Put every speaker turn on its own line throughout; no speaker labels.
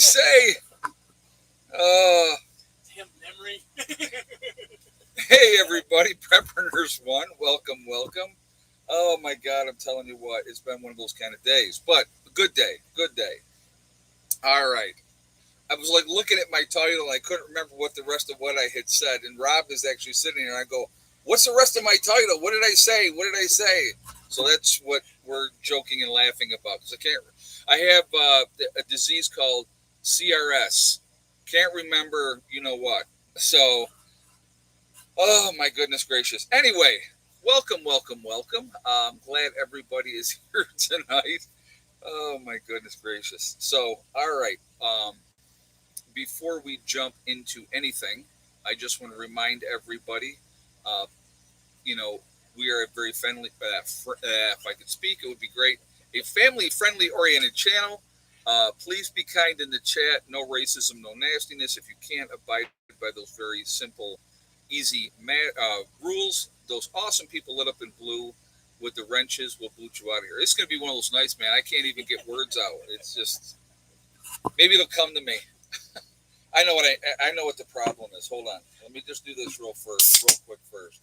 say? Uh,
Damn memory.
hey, everybody, Preppers One, welcome, welcome. Oh my God, I'm telling you what, it's been one of those kind of days, but a good day, good day. All right. I was like looking at my title and I couldn't remember what the rest of what I had said. And Rob is actually sitting here and I go, "What's the rest of my title? What did I say? What did I say?" So that's what we're joking and laughing about because I can't. I have a disease called CRS. Can't remember, you know what. So, oh my goodness gracious. Anyway, welcome, welcome, welcome. Glad everybody is here tonight. Oh my goodness gracious. So, all right. Before we jump into anything, I just want to remind everybody, uh, you know, we are a very friendly, if I could speak, it would be great, a family friendly oriented channel. Please be kind in the chat. No racism, no nastiness. If you can't abide by those very simple, easy rules, those awesome people lit up in blue with the wrenches will boot you out of here. It's going to be one of those nights, man. I can't even get words out. It's just, maybe it'll come to me. I know what the problem is. Hold on. Let me just do this real quick first.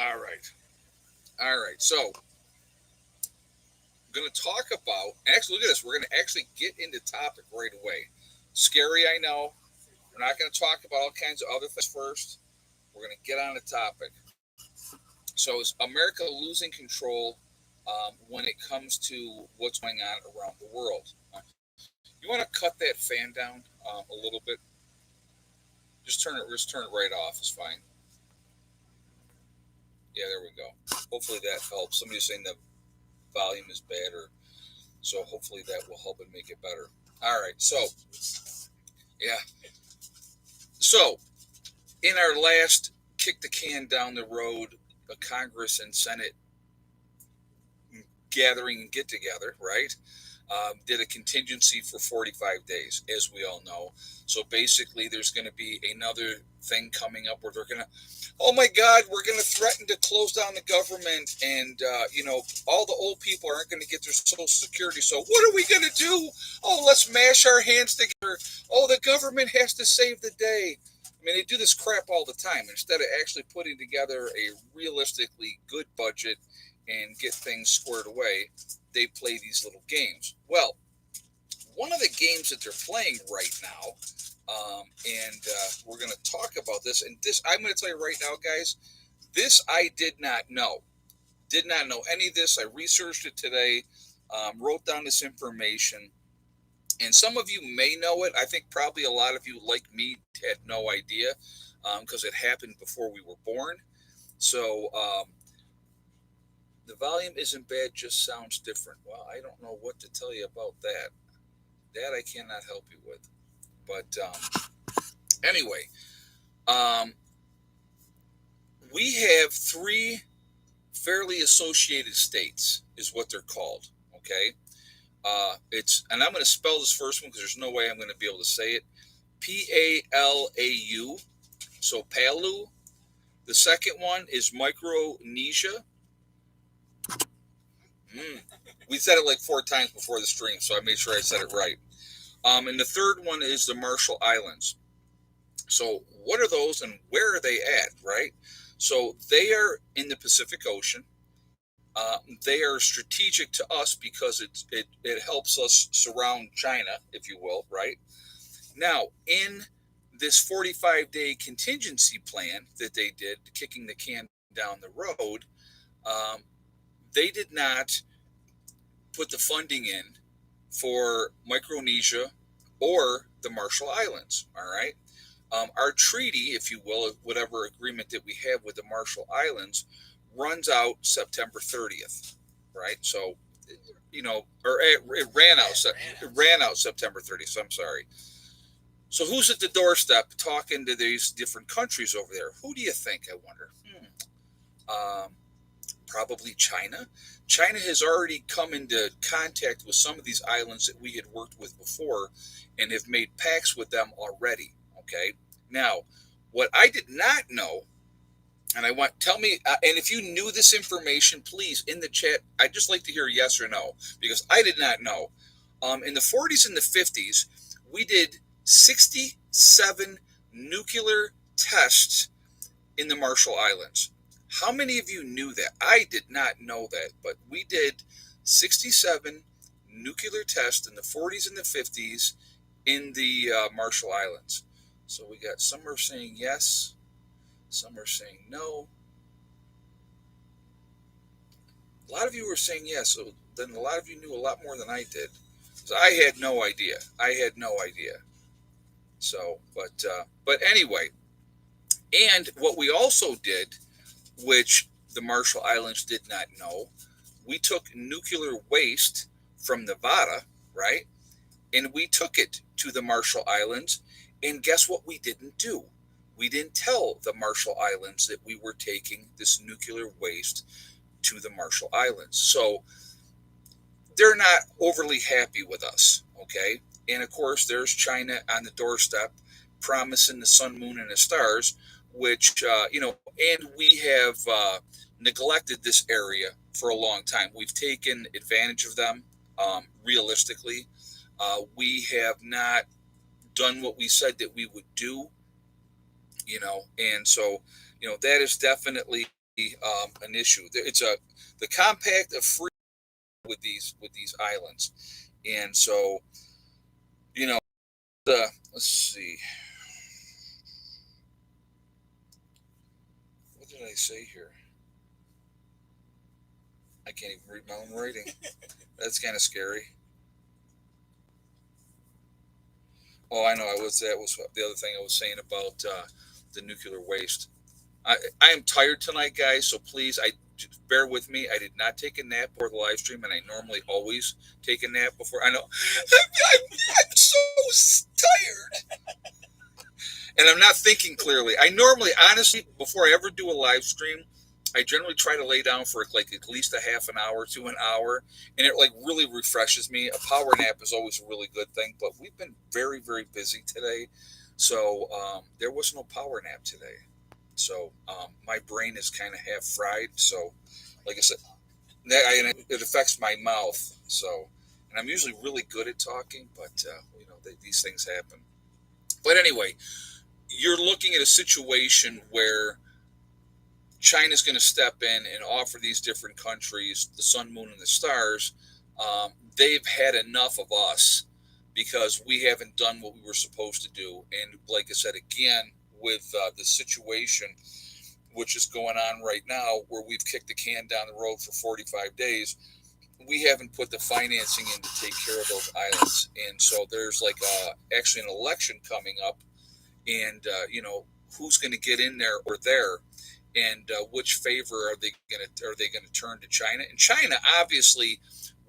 All right. All right. So, I'm going to talk about, actually, look at this. We're going to actually get into topic right away. Scary, I know. We're not going to talk about all kinds of other things first. We're going to get on the topic. So, is America losing control when it comes to what's going on around the world? You want to cut that fan down a little bit? Just turn it right off. It's fine. Yeah, there we go. Hopefully that helps. Somebody's saying the volume is bad, or so hopefully that will help and make it better. All right, so yeah, so in our last kick the can down the road, a Congress and Senate gathering and get together, right? Did a contingency for 45 days, as we all know. So basically, there's going to be another thing coming up where they're going to, oh my God, we're going to threaten to close down the government, and all the old people aren't going to get their Social Security. So what are we going to do? Oh, let's mash our hands together. Oh, the government has to save the day. I mean, they do this crap all the time instead of actually putting together a realistically good budget and get things squared away. They play these little games. Well, one of the games that they're playing right now, we're going to talk about this. And this, I'm going to tell you right now, guys, this I did not know. Did not know any of this. I researched it today, wrote down this information. And some of you may know it. I think probably a lot of you, like me, had no idea because it happened before we were born. So, the volume isn't bad, just sounds different. Well, I don't know what to tell you about that. That I cannot help you with. But anyway, um, we have three fairly associated states, is what they're called. Okay, and I'm going to spell this first one because there's no way I'm going to be able to say it. Palau. So Palu. The second one is Micronesia. We said it like 4 times before the stream, so I made sure I said it right. And the third one is the Marshall Islands. So, what are those and where are they at, right? So, they are in the Pacific Ocean. They are strategic to us because it helps us surround China, if you will, right? Now, in this 45-day contingency plan that they did, kicking the can down the road, um, they did not put the funding in for Micronesia or the Marshall Islands. All right. Our treaty, if you will, whatever agreement that we have with the Marshall Islands, runs out September 30th. Right. So, or it ran out September 30th. So I'm sorry. So who's at the doorstep talking to these different countries over there? Who do you think? I wonder. Probably China. China has already come into contact with some of these islands that we had worked with before and have made pacts with them already. Okay. Now, what I did not know And I want tell me, and if you knew this information, please in the chat. I'd just like to hear yes or no because I did not know. In the 40s and the 50s, we did 67 nuclear tests in the Marshall Islands. How many of you knew that? I did not know that, but we did 67 nuclear tests in the 40s and the 50s in the Marshall Islands. So we got some are saying yes, some are saying no. A lot of you were saying yes, so then a lot of you knew a lot more than I did. So I had no idea. I had no idea. So, but anyway, and what we also did, which the Marshall Islands did not know, we took nuclear waste from Nevada, right? And we took it to the Marshall Islands. And guess what we didn't do? We didn't tell the Marshall Islands that we were taking this nuclear waste to the Marshall Islands. So they're not overly happy with us, okay? And of course, there's China on the doorstep promising the sun, moon, and the stars, which, and we have neglected this area for a long time. We've taken advantage of them realistically. We have not done what we said that we would do, and so, that is definitely an issue. It's the compact of free with these islands, and so, you know, let's see, what did I say here? I can't even read my own writing. That's kind of scary. Oh, I know. That was the other thing I was saying about the nuclear waste. I am tired tonight, guys. So please, bear with me. I did not take a nap before the live stream, and I normally always take a nap before. I know I'm so tired, and I'm not thinking clearly. I normally, honestly, before I ever do a live stream, I generally try to lay down for like at least a half an hour to an hour, and it like really refreshes me. A power nap is always a really good thing, but we've been very, very busy today, so there was no power nap today. So my brain is kind of half fried. So, like I said, it affects my mouth. So, and I'm usually really good at talking, but these things happen. But anyway, you're looking at a situation where China's going to step in and offer these different countries the sun, moon, and the stars. They've had enough of us because we haven't done what we were supposed to do. And like I said, again, with the situation which is going on right now, where we've kicked the can down the road for 45 days, we haven't put the financing in to take care of those islands. And so there's like actually an election coming up, and who's going to get in there or there, and which favor are they going to turn to China? And China obviously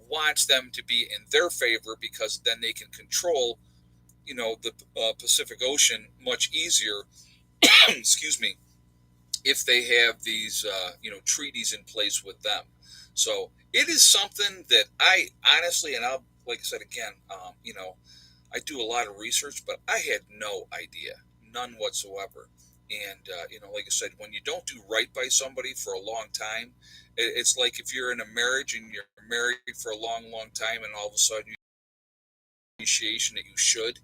wants them to be in their favor because then they can control, the Pacific Ocean much easier. Excuse me, if they have these treaties in place with them. So it is something that I honestly, and I'll, like I said again, I do a lot of research, but I had no idea, none whatsoever. And like I said, when you don't do right by somebody for a long time, it's like if you're in a marriage and you're married for a long, long time, and all of a sudden you appreciation that you should,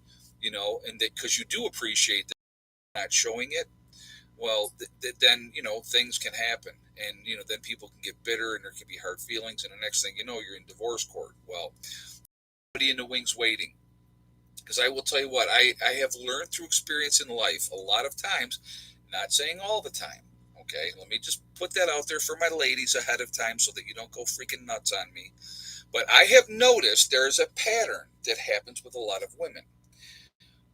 and that because you do appreciate that, not showing it. Well, then things can happen, and then people can get bitter, and there can be hard feelings, and the next thing you know, you're in divorce court. Well, somebody in the wings waiting. Because I will tell you what, I have learned through experience in life a lot of times, not saying all the time, okay? Let me just put that out there for my ladies ahead of time so that you don't go freaking nuts on me. But I have noticed there is a pattern that happens with a lot of women.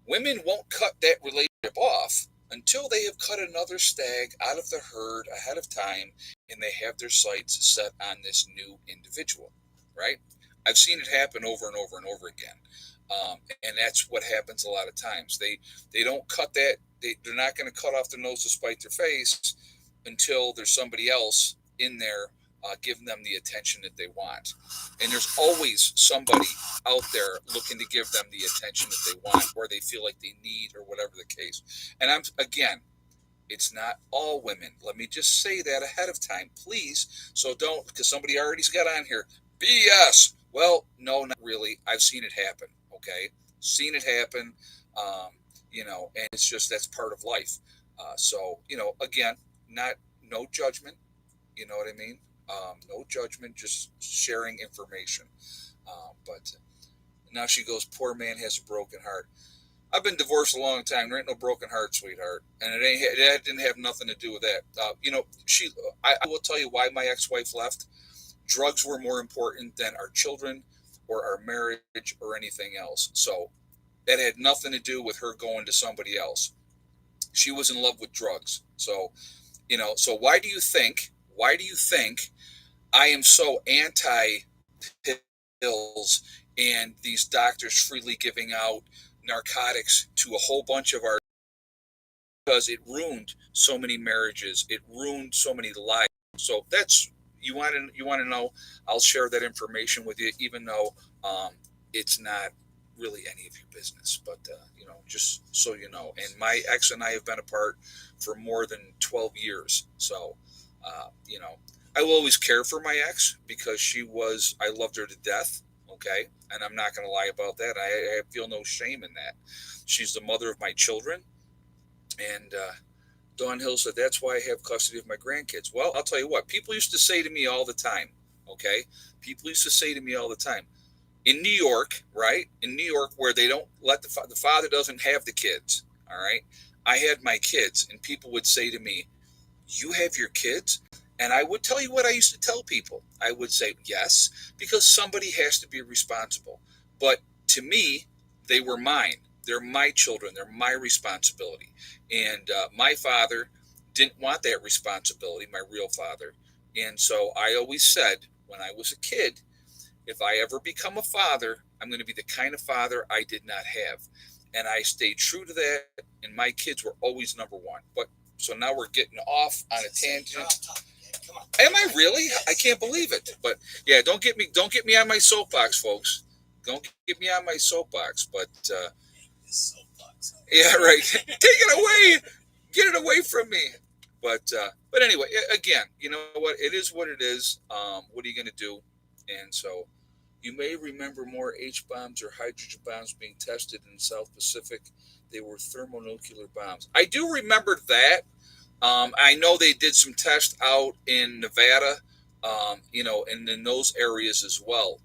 Women won't cut that relationship off until they have cut another stag out of the herd ahead of time and they have their sights set on this new individual, right? I've seen it happen over and over and over again. And that's what happens a lot of times. They don't cut that. They're not going to cut off their nose to spite their face until there's somebody else in there giving them the attention that they want. And there's always somebody out there looking to give them the attention that they want or they feel like they need or whatever the case. And I'm, again, It's not all women. Let me just say that ahead of time, please. So don't, because somebody already's got on here, BS. Well, no, not really. I've seen it happen. Okay, seen it happen. Um, and it's just that's part of life. So again, not no judgment. You know what I mean? No judgment, just sharing information. But now she goes, poor man has a broken heart. I've been divorced a long time. There ain't no broken heart, sweetheart, and it didn't have nothing to do with that. I will tell you why my ex-wife left. Drugs were more important than our children, or our marriage, or anything else. So that had nothing to do with her going to somebody else. She was in love with drugs. So so why do you think? Why do you think I am so anti pills and these doctors freely giving out narcotics to a whole bunch of our, because it ruined so many marriages, it ruined so many lives. So that's, you want to know, I'll share that information with you, even though it's not really any of your business, but just so you know. And my ex and I have been apart for more than 12 years. So I will always care for my ex because I loved her to death. Okay. And I'm not going to lie about that. I feel no shame in that. She's the mother of my children. And Dawn Hill said, that's why I have custody of my grandkids. Well, I'll tell you what, people used to say to me all the time, okay? People used to say to me all the time, in New York, right? In New York, where they don't let the father doesn't have the kids, all right? I had my kids, and people would say to me, you have your kids? And I would tell you what I used to tell people. I would say, yes, because somebody has to be responsible. But to me, they were mine. They're my children. They're my responsibility. And my father didn't want that responsibility, my real father. And so I always said when I was a kid, if I ever become a father, I'm going to be the kind of father I did not have. And I stayed true to that. And my kids were always number one. But so now we're getting off on a tangent. Am I really? I can't believe it. But yeah, don't get me on my soapbox, folks. Don't get me on my soapbox. But yeah, right. Take it away. Get it away from me. But anyway, again, you know what? It is what it is. What are you going to do? And so you may remember more H bombs or hydrogen bombs being tested in the South Pacific. They were thermonuclear bombs. I do remember that. I know they did some tests out in Nevada, and in those areas as well.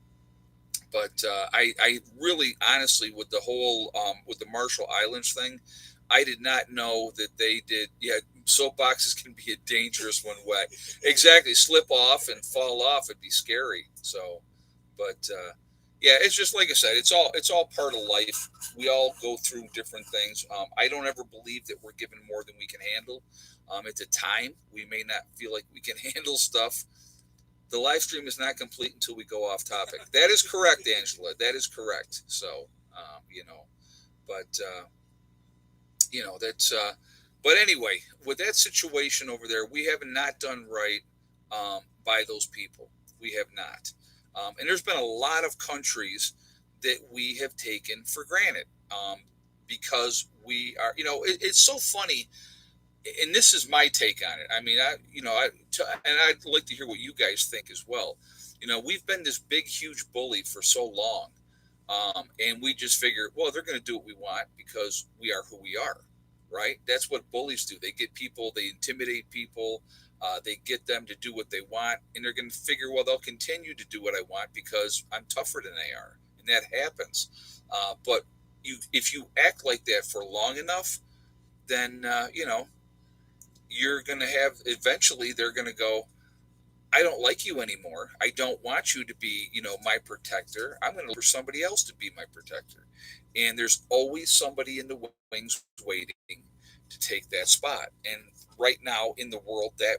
But I really, honestly, with the whole with the Marshall Islands thing, I did not know that they did. Yeah, soapboxes can be a dangerous one wet. Exactly, slip off and fall off. It'd be scary. So, but yeah, it's just like I said. It's all part of life. We all go through different things. I don't ever believe that we're given more than we can handle. At the time, we may not feel like we can handle stuff. The live stream is not complete until we go off topic. That is correct, Angela. That is correct. So, but that's. But anyway, with that situation over there, we have not done right by those people. We have not, and there's been a lot of countries that we have taken for granted because we are. It's so funny, and this is my take on it. I mean, and I'd like to hear what you guys think as well. We've been this big, huge bully for so long, and we just figure, well, they're going to do what we want because we are who we are, right? That's what bullies do. They get people, they intimidate people, they get them to do what they want, and they're going to figure, well, they'll continue to do what I want because I'm tougher than they are, and that happens. But if you act like that for long enough, then you're going to have, eventually they're going to go, I don't like you anymore. I don't want you to be, my protector. I'm going to look for somebody else to be my protector. And there's always somebody in the wings waiting to take that spot. And right now in the world, that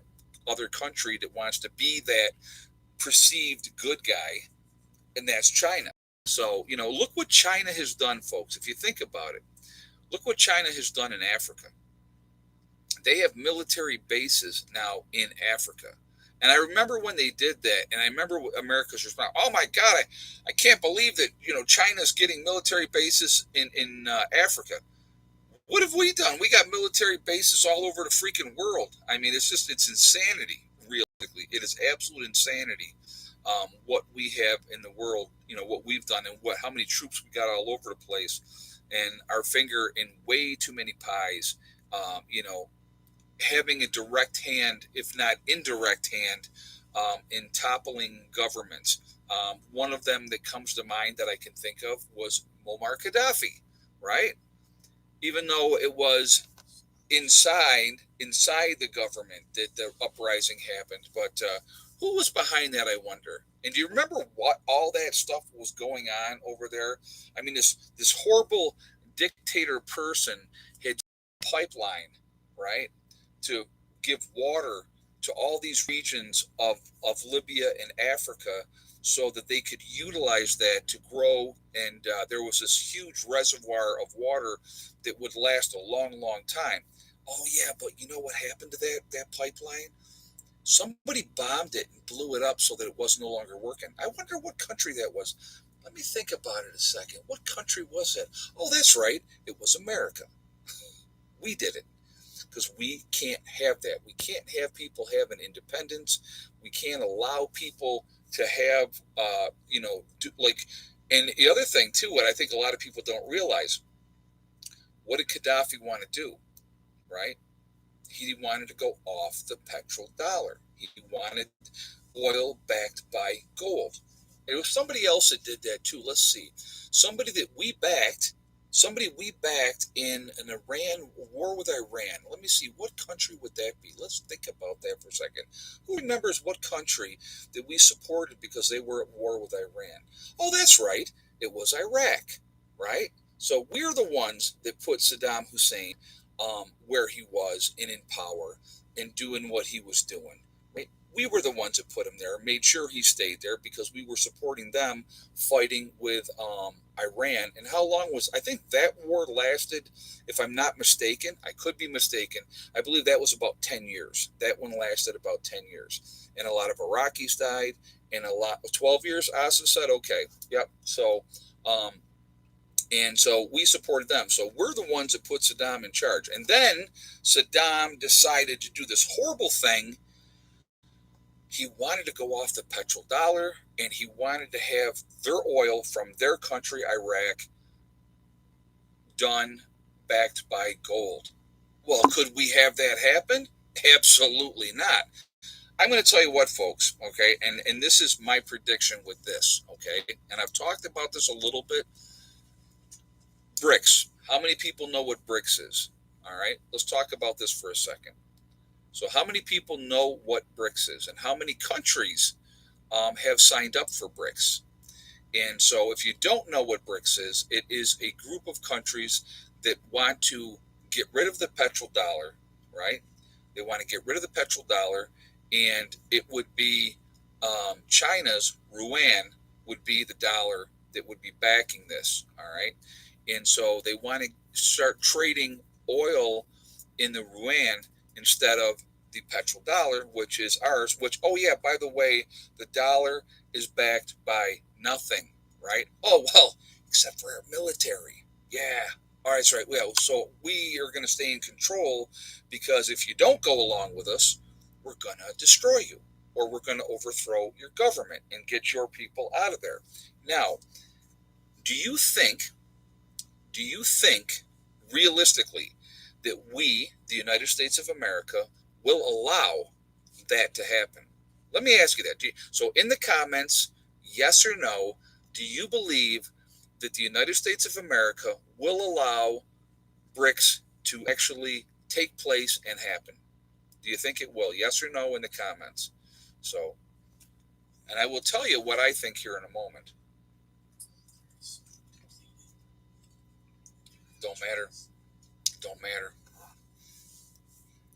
other country that wants to be that perceived good guy, and that's China. So, look what China has done, folks. If you think about it, look what China has done in Africa. They have military bases now in Africa. And I remember when they did that, and I remember America's response, oh my God, I can't believe that, China's getting military bases in Africa. What have we done? We got military bases all over the freaking world. I mean, it's insanity. Realistically, it is absolute insanity. What we have in the world, what we've done, and how many troops we got all over the place, and our finger in way too many pies. Having a direct hand, if not indirect hand, in toppling governments. One of them that comes to mind that I can think of was Muammar Gaddafi, right? Even though it was inside the government that the uprising happened, but who was behind that? I wonder. And do you remember what all that stuff was going on over there? I mean, this horrible dictator person had a pipeline, right, to give water to all these regions of Libya and Africa so that they could utilize that to grow. And there was this huge reservoir of water that would last a long, long time. Oh yeah, but you know what happened to that pipeline? Somebody bombed it and blew it up so that it was no longer working. I wonder what country that was. Let me think about it a second. What country was it? Oh, that's right. It was America. We did it because we can't have that. We can't have people having independence. We can't allow people to have, like, and the other thing too, what I think a lot of people don't realize, what did Gaddafi want to do, right? He wanted to go off the petrodollar. He wanted oil backed by gold. It was somebody else that did that too. Let's see. Somebody we backed in an Iran war with Iran. Let me see. What country would that be? Let's think about that for a second. Who remembers what country that we supported because they were at war with Iran? Oh, that's right. It was Iraq, right? So we're the ones that put Saddam Hussein where he was and in power and doing what he was doing. Right? We were the ones that put him there, made sure he stayed there because we were supporting them fighting with Iran. And how long was, I think that war lasted, if I'm not mistaken, I could be mistaken, I believe that was about 10 years. That one lasted about 10 years. And a lot of Iraqis died, and 12 years, Asa said, okay, yep. So we supported them. So we're the ones that put Saddam in charge. And then Saddam decided to do this horrible thing. He wanted to go off the petrodollar, and he wanted to have their oil from their country, Iraq, done backed by gold. Well, could we have that happen? Absolutely not. I'm going to tell you what, folks, okay, and this is my prediction with this, okay, and I've talked about this a little bit. BRICS. How many people know what BRICS is? All right, let's talk about this for a second. So, how many people know what BRICS is, and how many countries have signed up for BRICS? And so, if you don't know what BRICS is, it is a group of countries that want to get rid of the petrodollar, right? They want to get rid of the petrodollar, and it would be China's yuan would be the dollar that would be backing this, all right? And so they want to start trading oil in the yuan instead of the petrodollar, which is ours, which, oh yeah, by the way, the dollar is backed by nothing, right? Oh, well, except for our military. Yeah. All right, that's right. Well, so we are going to stay in control because if you don't go along with us, we're going to destroy you or we're going to overthrow your government and get your people out of there. Now, do you think realistically that we, the United States of America, will allow that to happen? Let me ask you that. So in the comments, yes or no, do you believe that the United States of America will allow BRICS to actually take place and happen? Do you think it will? Yes or no in the comments. So, and I will tell you what I think here in a moment. Don't matter. Don't matter.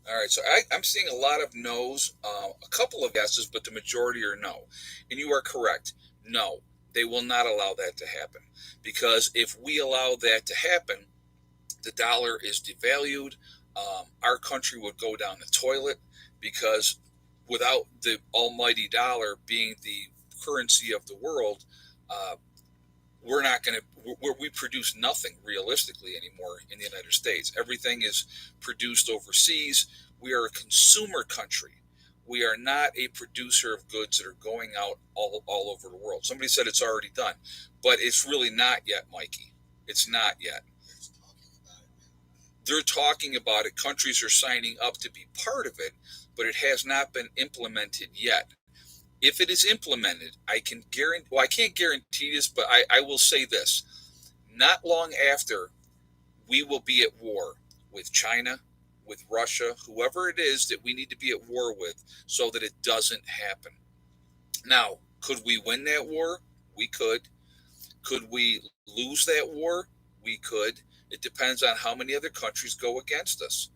All right, so I'm seeing a lot of no's, a couple of yeses, but the majority are no. And you are correct. No, they will not allow that to happen. Because if we allow that to happen, the dollar is devalued. Our country would go down the toilet because without the almighty dollar being the currency of the world, we're not going to, we produce nothing realistically anymore in the United States. Everything is produced overseas. We are a consumer country. We are not a producer of goods that are going out all over the world. Somebody said it's already done, but it's really not yet, Mikey. It's not yet. They're talking about it. Countries are signing up to be part of it, but it has not been implemented yet. If it is implemented, I can guarantee, well, I can't guarantee this, but I will say this. Not long after, we will be at war with China, with Russia, whoever it is that we need to be at war with so that it doesn't happen. Now, could we win that war? We could. Could we lose that war? We could. It depends on how many other countries go against us,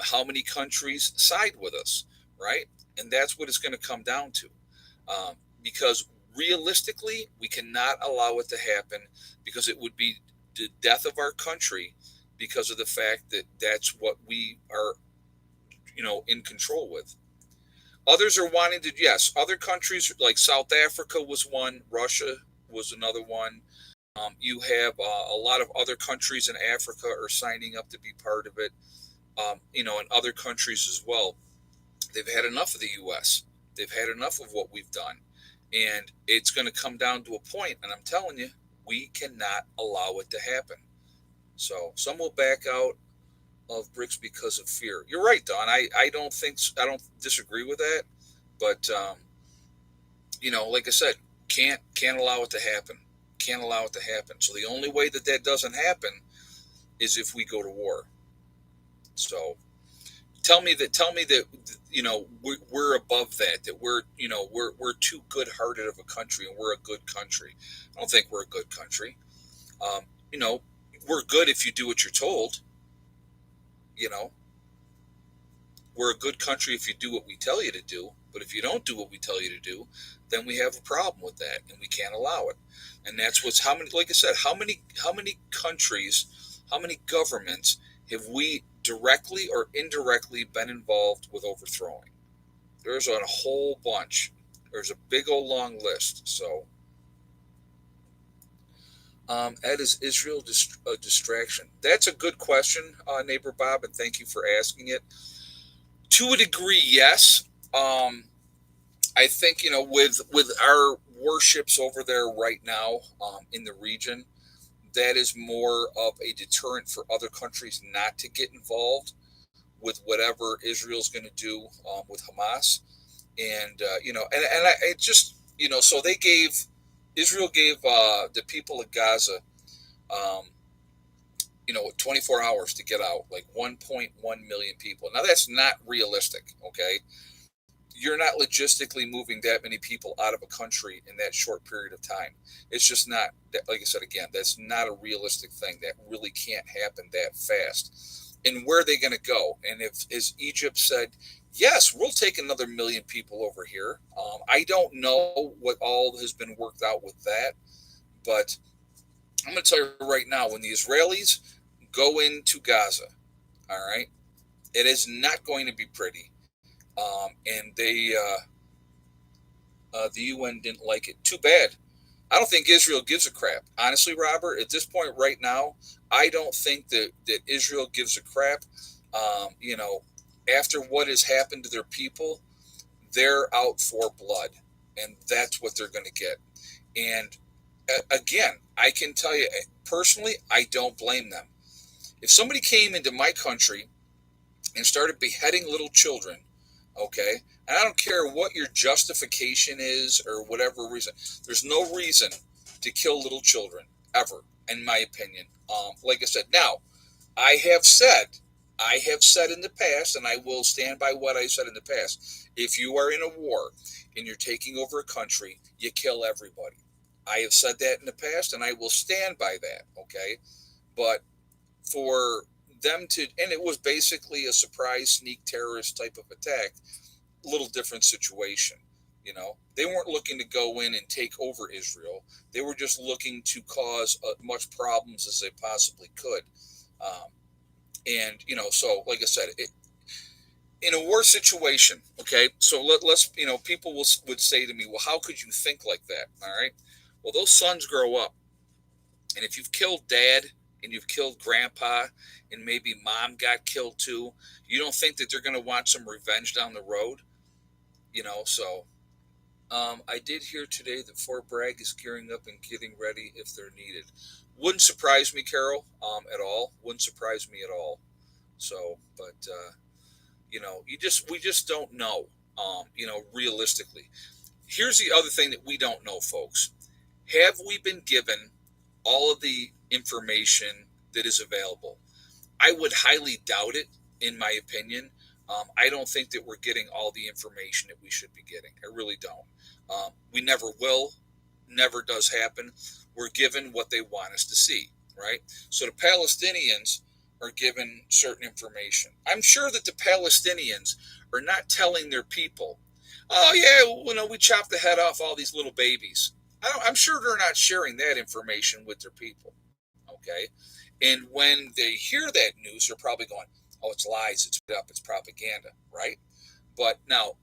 how many countries side with us, right? And that's what it's going to come down to. Because realistically, we cannot allow it to happen because it would be the death of our country because of the fact that that's what we are, in control with. Others are wanting to, yes, other countries like South Africa was one, Russia was another one. You have a lot of other countries in Africa are signing up to be part of it, and other countries as well. They've had enough of the U.S. They've had enough of what we've done. And it's going to come down to a point, and I'm telling you, we cannot allow it to happen. So some will back out of BRICS because of fear. You're right, Don. I don't disagree with that, but like I said, can't allow it to happen. Can't allow it to happen. So the only way that doesn't happen is if we go to war. So tell me that we're above that we're too good-hearted of a country and we're a good country. I don't think we're a good country. um, you know we're good if you do what you're told. you know we're a good country if you do what we tell you to do, but if you don't do what we tell you to do, then we have a problem with that and we can't allow it. And that's what's how many like I said, how many countries, how many governments have we directly or indirectly been involved with overthrowing? There's a whole bunch. There's a big old long list. So, Ed, is Israel a distraction? That's a good question, neighbor Bob, and thank you for asking it. To a degree, yes. I think with our warships over there right now in the region, that is more of a deterrent for other countries not to get involved with whatever Israel's going to do with Hamas. And it just so Israel gave the people of Gaza um, 24 hours to get out, like 1.1 million people. Now that's not realistic. Okay, you're not logistically moving that many people out of a country in that short period of time. It's just not, like I said again, that's not a realistic thing. That really can't happen that fast. And where are they going to go? And if, as Egypt said, yes, we'll take another million people over here. I don't know what all has been worked out with that, but I'm going to tell you right now, when the Israelis go into Gaza, all right, it is not going to be pretty. And the UN didn't like it. Too bad. I don't think Israel gives a crap. Honestly, Robert, at this point right now, I don't think that Israel gives a crap. After what has happened to their people, they're out for blood, and that's what they're going to get. And again, I can tell you personally, I don't blame them. If somebody came into my country and started beheading little children, okay, and I don't care what your justification is or whatever reason, there's no reason to kill little children ever, in my opinion. Like I said, now I have said, in the past, and I will stand by what I said in the past. If you are in a war and you're taking over a country, you kill everybody. I have said that in the past, and I will stand by that. Okay, but for them to, and it was basically a surprise sneak terrorist type of attack, a little different situation. They weren't looking to go in and take over Israel. They were just looking to cause much problems as they possibly could. So like I said, in a war situation, okay, so let's, people would say to me, well, how could you think like that? All right. Well, those sons grow up. And if you've killed dad and you've killed grandpa and maybe mom got killed too, you don't think that they're going to want some revenge down the road? So I did hear today that Fort Bragg is gearing up and getting ready if they're needed. Wouldn't surprise me, Carol, at all. Wouldn't surprise me at all. So, but we just don't know. Realistically, here's the other thing that we don't know, folks. Have we been given all of the information that is available? I would highly doubt it, in my opinion. I don't think that we're getting all the information that we should be getting. I really don't. We never will. Never does happen. We're given what they want us to see, right? So the Palestinians are given certain information. I'm sure that the Palestinians are not telling their people, oh, yeah, we chopped the head off all these little babies. I'm sure they're not sharing that information with their people, okay? And when they hear that news, they're probably going, oh, it's lies, it's propaganda, right? But now,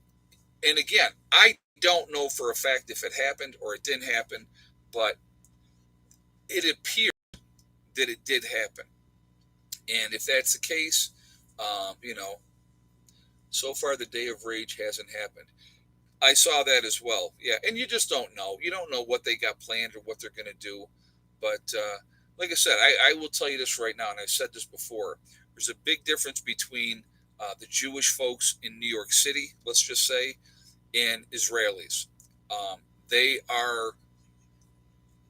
and again, I don't know for a fact if it happened or it didn't happen, but it appears that it did happen. And if that's the case, so far the day of rage hasn't happened. I saw that as well. Yeah, and you just don't know. You don't know what they got planned or what they're going to do. But like I said, I will tell you this right now, and I've said this before. There's a big difference between the Jewish folks in New York City, let's just say, and Israelis. They are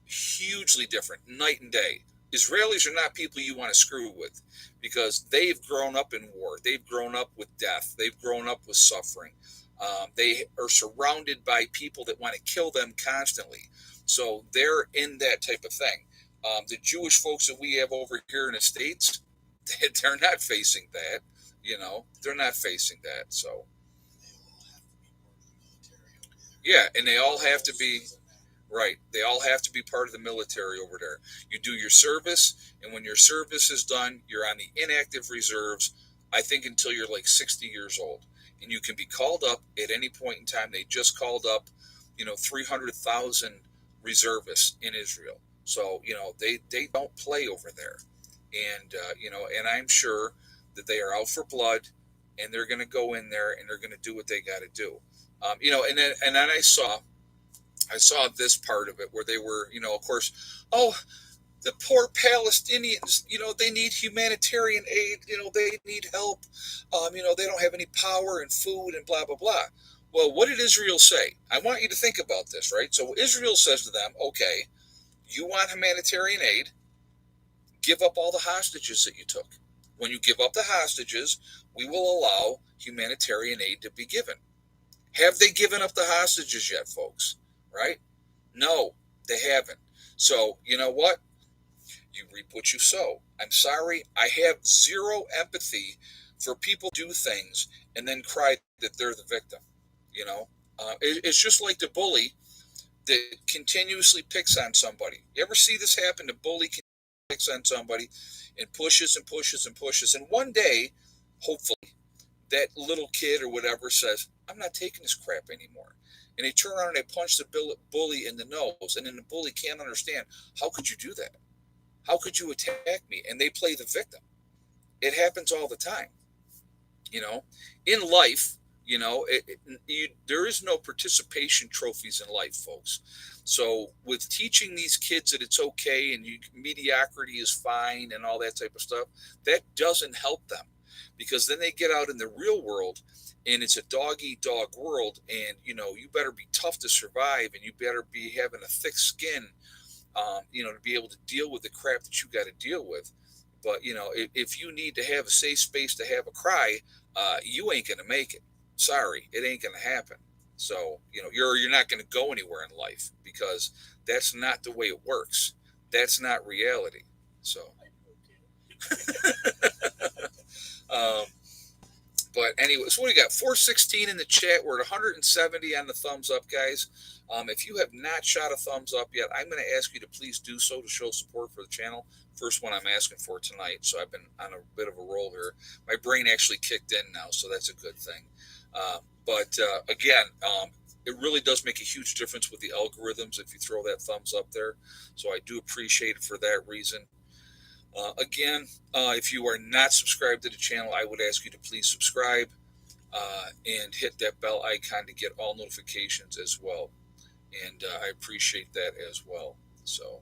hugely different, night and day. Israelis are not people you want to screw with because they've grown up in war. They've grown up with death. They've grown up with suffering. They are surrounded by people that want to kill them constantly. So they're in that type of thing. The Jewish folks that we have over here in the States, they're not facing that. They're not facing that. So, yeah, and they all have to be. Right. They all have to be part of the military over there. You do your service, and when your service is done, you're on the inactive reserves, I think until you're like 60 years old. And you can be called up at any point in time. They just called up, 300,000 reservists in Israel. So, they don't play over there. And, and I'm sure that they are out for blood, and they're going to go in there, and they're going to do what they got to do. And then I saw this part of it where they were, of course, oh, the poor Palestinians, they need humanitarian aid, they need help, they don't have any power and food and blah, blah, blah. Well, what did Israel say? I want you to think about this, right? So Israel says to them, okay, you want humanitarian aid, give up all the hostages that you took. When you give up the hostages, we will allow humanitarian aid to be given. Have they given up the hostages yet, folks? Right? No, they haven't. So, you know what? You reap what you sow. I'm sorry. I have zero empathy for people who do things and then cry that they're the victim. It's just like the bully that continuously picks on somebody. You ever see this happen? The bully picks on somebody and pushes and pushes and pushes. And one day, hopefully, that little kid or whatever says, I'm not taking this crap anymore. And they turn around and they punch the bully in the nose. And then the bully can't understand, how could you do that? How could you attack me? And they play the victim. It happens all the time. In life, there is no participation trophies in life, folks. So with teaching these kids that it's okay and mediocrity is fine and all that type of stuff, that doesn't help them. Because then they get out in the real world and it's a dog-eat-dog world, and you better be tough to survive, and you better be having a thick skin, to be able to deal with the crap that you got to deal with. But if you need to have a safe space to have a cry, you ain't gonna make it. Sorry, it ain't gonna happen. So you're not gonna go anywhere in life because that's not the way it works. That's not reality. So. But anyway, so what do you got? 416 in the chat. We're at 170 on the thumbs up, guys. If you have not shot a thumbs up yet, I'm going to ask you to please do so to show support for the channel. First one I'm asking for tonight, so I've been on a bit of a roll here. My brain actually kicked in now, so that's a good thing. But again, it really does make a huge difference with the algorithms if you throw that thumbs up there. So I do appreciate it for that reason. Again, if you are not subscribed to the channel, I would ask you to please subscribe and hit that bell icon to get all notifications as well. And I appreciate that as well. So.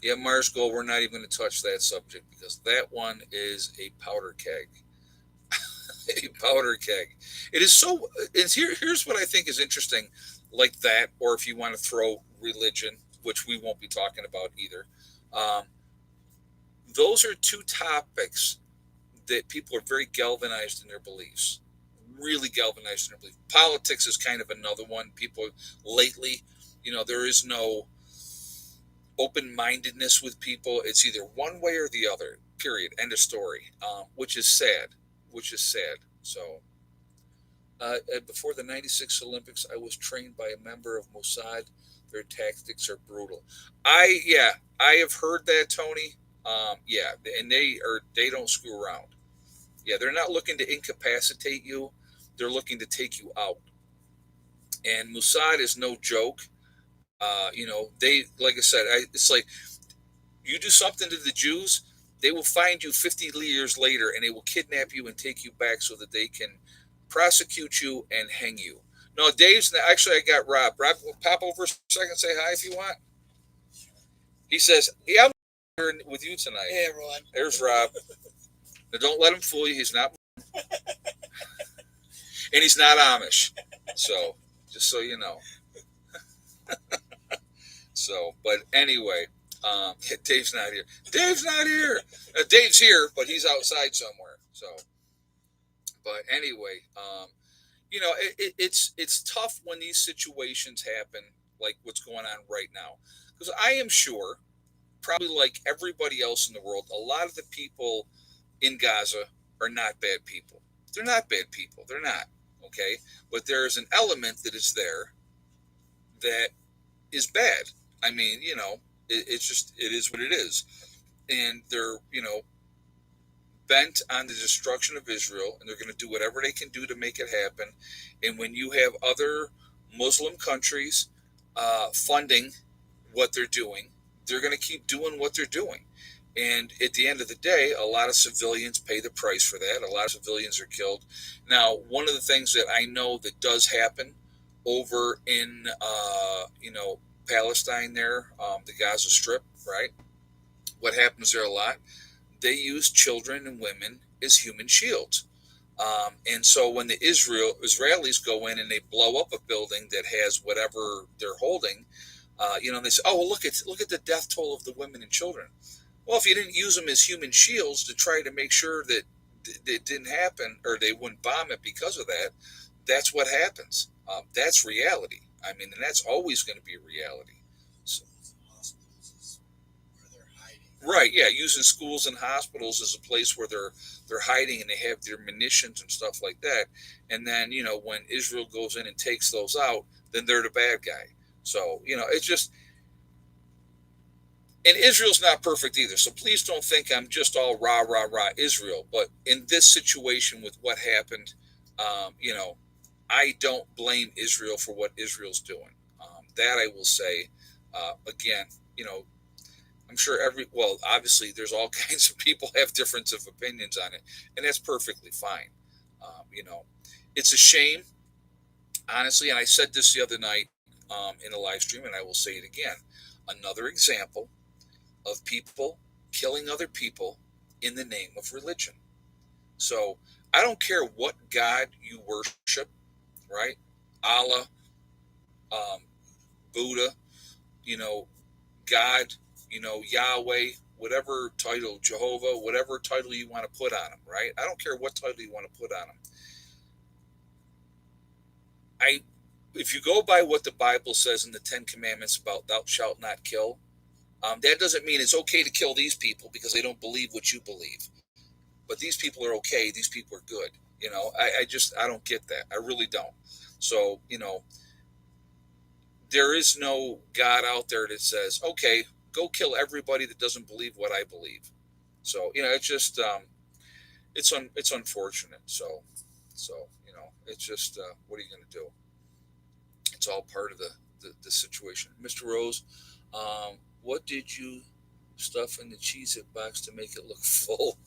Yeah, Mars Gold, we're not even going to touch that subject because that one is a powder keg. A powder keg. It is so. Here's what I think is interesting, like that, or if you want to throw religion, which we won't be talking about either. Um, those are two topics that people are very galvanized in their beliefs. Really galvanized in their beliefs. Politics is kind of another one. People lately, there is no open-mindedness with people. It's either one way or the other. Period. End of story. Which is sad. So, before the '96 Olympics, I was trained by a member of Mossad. Their tactics are brutal. I have heard that, Tony. Yeah, and they don't screw around. Yeah, they're not looking to incapacitate you. They're looking to take you out. And Mossad is no joke. They, like I said, it's like you do something to the Jews, they will find you 50 years later and they will kidnap you and take you back so that they can prosecute you and hang you. No, actually, I got Rob. Rob, pop over a second, say hi if you want. He says, yeah, I'm here with you tonight.
Hey, everyone.
There's Rob. Now, don't let him fool you. He's not. And he's not Amish. So, just so you know. So, but anyway, Dave's not here. Dave's not here. Dave's here, but he's outside somewhere. So, but anyway, it's tough when these situations happen, like what's going on right now, because I am sure, probably like everybody else in the world, a lot of the people in Gaza are not bad people. They're not bad people. They're not. Okay, but there is an element that is there that is bad. I mean, it is what it is. And they're, bent on the destruction of Israel, and they're going to do whatever they can do to make it happen. And when you have other Muslim countries funding what they're doing, they're going to keep doing what they're doing. And at the end of the day, a lot of civilians pay the price for that. A lot of civilians are killed. Now, one of the things that I know that does happen over in, Palestine there, the Gaza Strip, right? What happens there a lot? They use children and women as human shields. And so when the Israelis go in and they blow up a building that has whatever they're holding, they say, "Oh, well, look at the death toll of the women and children." Well, if you didn't use them as human shields to try to make sure that it didn't happen or they wouldn't bomb it because of that, that's what happens. That's reality. I mean, and that's always going to be a reality. So, right, yeah, using schools and hospitals as a place where they're hiding and they have their munitions and stuff like that. And then, when Israel goes in and takes those out, then they're the bad guy. So, it's just, and Israel's not perfect either. So please don't think I'm just all rah, rah, rah Israel. But in this situation with what happened, I don't blame Israel for what Israel's doing. That I will say, again, I'm sure obviously there's all kinds of people have difference of opinions on it, and that's perfectly fine. It's a shame, honestly, and I said this the other night in a live stream, and I will say it again. Another example of people killing other people in the name of religion. So I don't care what God you worship, right? Allah, Buddha, God, Yahweh, whatever title, Jehovah, whatever title you want to put on them, right? I don't care what title you want to put on them. If you go by what the Bible says in the Ten Commandments about thou shalt not kill, that doesn't mean it's okay to kill these people because they don't believe what you believe. But these people are okay. These people are good. I don't get that. I really don't. So, there is no God out there that says, okay, go kill everybody that doesn't believe what I believe. So, it's just, it's unfortunate. So it's just what are you going to do? It's all part of the situation. Mr. Rose, what did you stuff in the Cheez-It box to make it look full?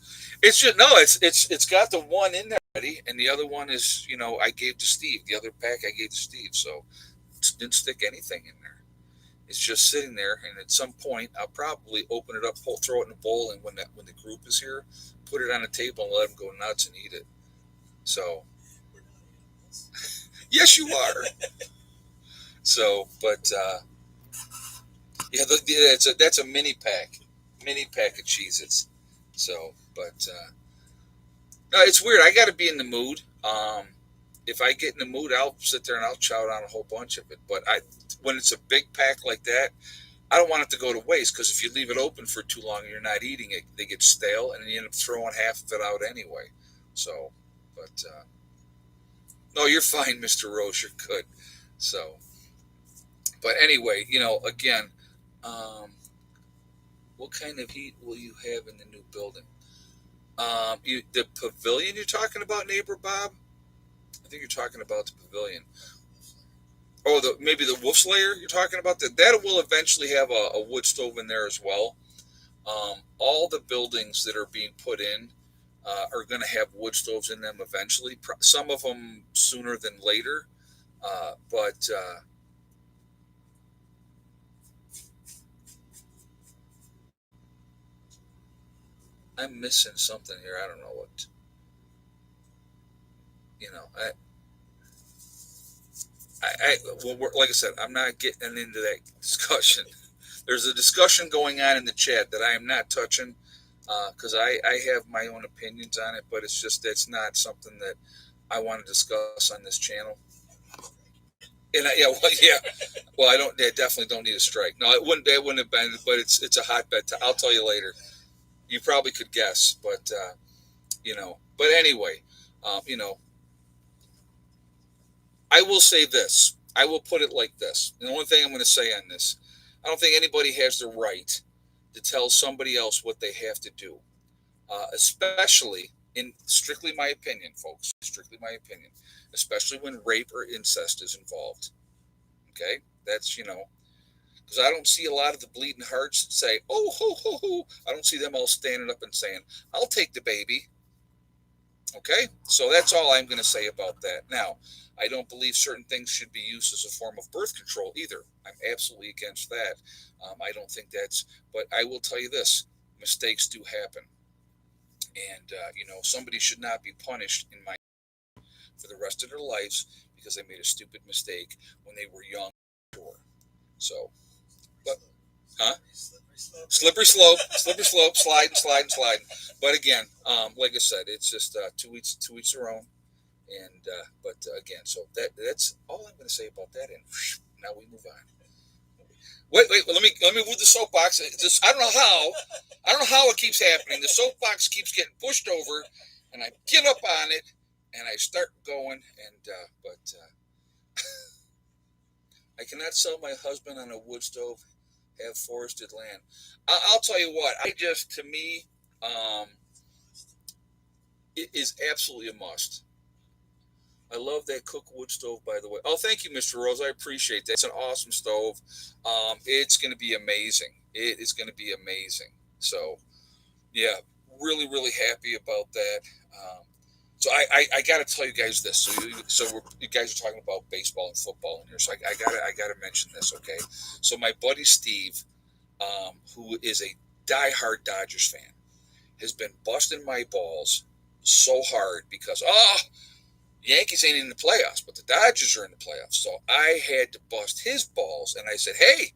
It's just no, it's got the one in there already, and the other one is I gave to Steve. The other pack I gave to Steve, so didn't stick anything in there. It's just sitting there, and at some point I'll probably open it up, throw it in a bowl, and when the group is here, put it on a table and let them go nuts and eat it. So yes, you are. So, but yeah, that's a mini pack of Cheez-Its. So, but no, it's weird. I got to be in the mood. If I get in the mood, I'll sit there and I'll chow down a whole bunch of it. But when it's a big pack like that, I don't want it to go to waste because if you leave it open for too long and you're not eating it, they get stale and then you end up throwing half of it out anyway. So, but no, you're fine, Mister Rose. You're good. So, but anyway, again, um, what kind of heat will you have in the new building? The pavilion you're talking about, neighbor Bob? I think you're talking about the pavilion. Oh, maybe the Wolf's Lair you're talking about. That will eventually have a wood stove in there as well. All the buildings that are being put in are going to have wood stoves in them eventually. Some of them sooner than later, but I'm missing something here. I don't know what. You know, well, like I said, I'm not getting into that discussion. There's a discussion going on in the chat that I am not touching because I have my own opinions on it, but it's just that's not something that I want to discuss on this channel. And well, I don't. They definitely don't need a strike. No, it wouldn't. It wouldn't have been. But it's a hotbed. I'll tell you later. You probably could guess, but But anyway, you know, I will say this. I will put it like this. And the only thing I'm going to say on this, I don't think anybody has the right to tell somebody else what they have to do, especially in strictly my opinion, folks. Strictly my opinion, especially when rape or incest is involved. Okay, that's because I don't see a lot of the bleeding hearts that say, "Oh, ho, ho, ho." I don't see them all standing up and saying, "I'll take the baby." Okay, so that's all I'm going to say about that. Now, I don't believe certain things should be used as a form of birth control either. I'm absolutely against that. I don't think that's, but I will tell you this: mistakes do happen, and somebody should not be punished in my for the rest of their lives because they made a stupid mistake when they were young. Sure. So, but huh? Slippery slope, sliding, sliding, sliding. But again, like I said, it's just two each their own. And but again, so that's all I'm going to say about that. And now we move on. Wait. Let me move the soapbox. I don't know how it keeps happening. The soapbox keeps getting pushed over, and I get up on it, and I start going. And but I cannot sell my husband on a wood stove. Have forested land. I'll tell you what. To me, it is absolutely a must. I love that cook wood stove, by the way. Oh, thank you, Mr. Rose. I appreciate that. It's an awesome stove. It's going to be amazing. It is going to be amazing. So, yeah, really, really happy about that. So I got to tell you guys this. You guys are talking about baseball and football in here. So I got to mention this. Okay. So my buddy Steve, who is a diehard Dodgers fan, has been busting my balls so hard because Yankees ain't in the playoffs, but the Dodgers are in the playoffs. So I had to bust his balls, and I said, "Hey,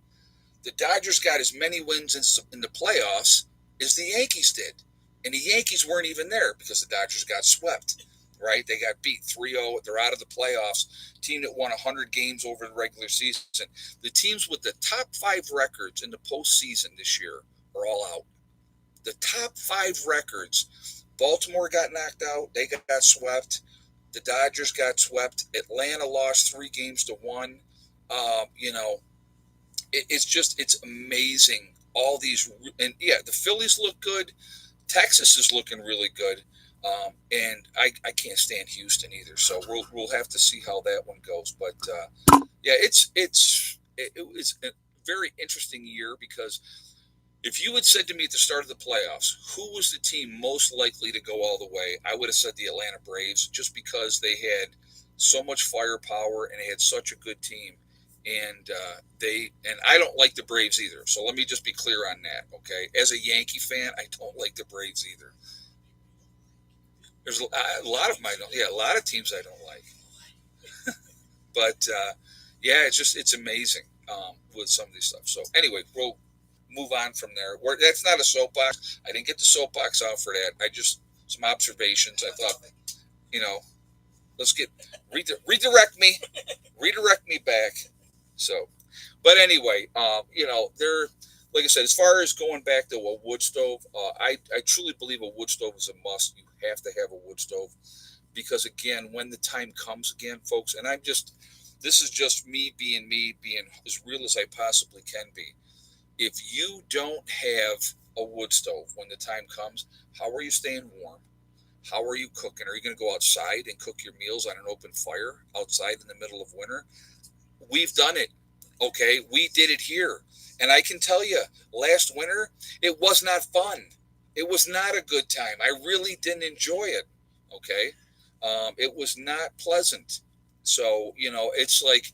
the Dodgers got as many wins in the playoffs as the Yankees did, and the Yankees weren't even there because the Dodgers got swept. Right? They got beat 3-0. They're out of the playoffs. Team that won 100 games over the regular season. The teams with the top 5 records in the postseason this year are all out. The top 5 records. Baltimore got knocked out. They got swept. The Dodgers got swept. Atlanta lost 3-1. It's amazing. All these, and yeah, the Phillies look good. Texas is looking really good. And I can't stand Houston either. So we'll have to see how that one goes. But yeah, it was a very interesting year because if you had said to me at the start of the playoffs, who was the team most likely to go all the way, I would have said the Atlanta Braves, just because they had so much firepower and they had such a good team. And I don't like the Braves either. So let me just be clear on that, okay? As a Yankee fan, I don't like the Braves either. There's a lot of them I don't. Yeah, a lot of teams I don't like. But yeah, it's amazing with some of these stuff. So anyway, we'll move on from there. That's not a soapbox. I didn't get the soapbox out for that. I just some observations. I thought, you know, let's get redirect me back. So, but anyway, they're like I said, as far as going back to a wood stove, I truly believe a wood stove is a must. You have to have a wood stove because again, when the time comes again, folks, and this is just me, being as real as I possibly can be. If you don't have a wood stove when the time comes, how are you staying warm? How are you cooking? Are you going to go outside and cook your meals on an open fire outside in the middle of winter? We've done it. Okay, we did it here. And I can tell you, last winter, it was not fun. It was not a good time. I really didn't enjoy it. Okay, it was not pleasant. So, it's like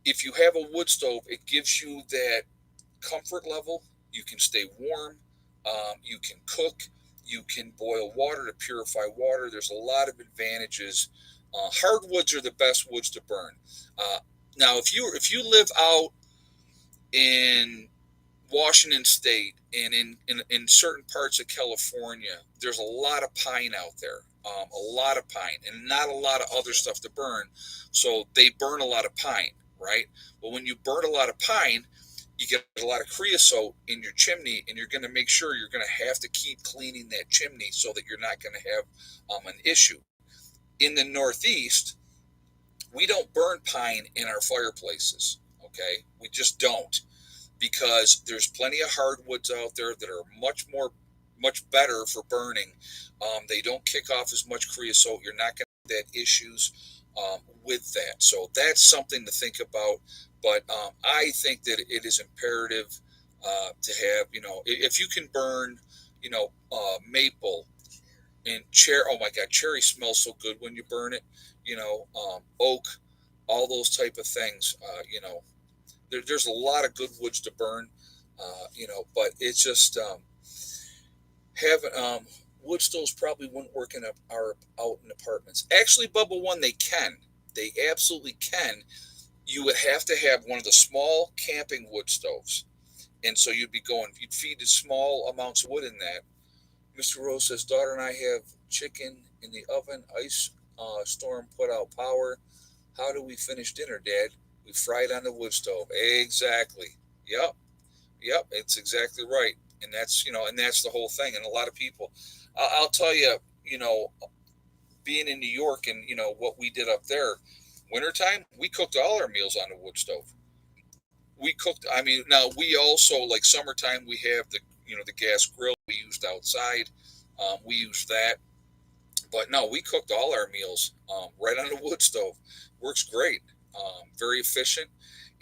if you have a wood stove, it gives you that comfort level. You can stay warm. You can cook. You can boil water to purify water. There's a lot of advantages. Hardwoods are the best woods to burn. Uh, Now, if you live out in Washington State and in certain parts of California, there's a lot of pine out there. A lot of pine and not a lot of other stuff to burn. So they burn a lot of pine, right? Well, when you burn a lot of pine, you get a lot of creosote in your chimney, and you're going to make sure you're going to have to keep cleaning that chimney so that you're not going to have an issue. In the Northeast, we don't burn pine in our fireplaces. Okay, we just don't because there's plenty of hardwoods out there that are much better for burning. They don't kick off as much creosote. You're not going to have that issues with that. So that's something to think about. But I think that it is imperative to have, if you can burn, maple and cherry. Oh my God, cherry smells so good when you burn it. Oak, all those type of things. There's a lot of good woods to burn. But it's just having wood stoves probably wouldn't work in our out in apartments. Actually, Bubba One, they can. They absolutely can. You would have to have one of the small camping wood stoves, and so you'd feed the small amounts of wood in that. Mr. Rose says, daughter and I have chicken in the oven. Ice storm put out power. How do we finish dinner, Dad? We fried on the wood stove. Exactly. Yep. Yep. It's exactly right. And that's the whole thing. And a lot of people, I'll tell you, being in New York and, what we did up there, wintertime, we cooked all our meals on the wood stove. We cooked, I mean, now we also, like summertime, we have the gas grill we used outside. We used that. But no, we cooked all our meals right on the wood stove. Works great, very efficient,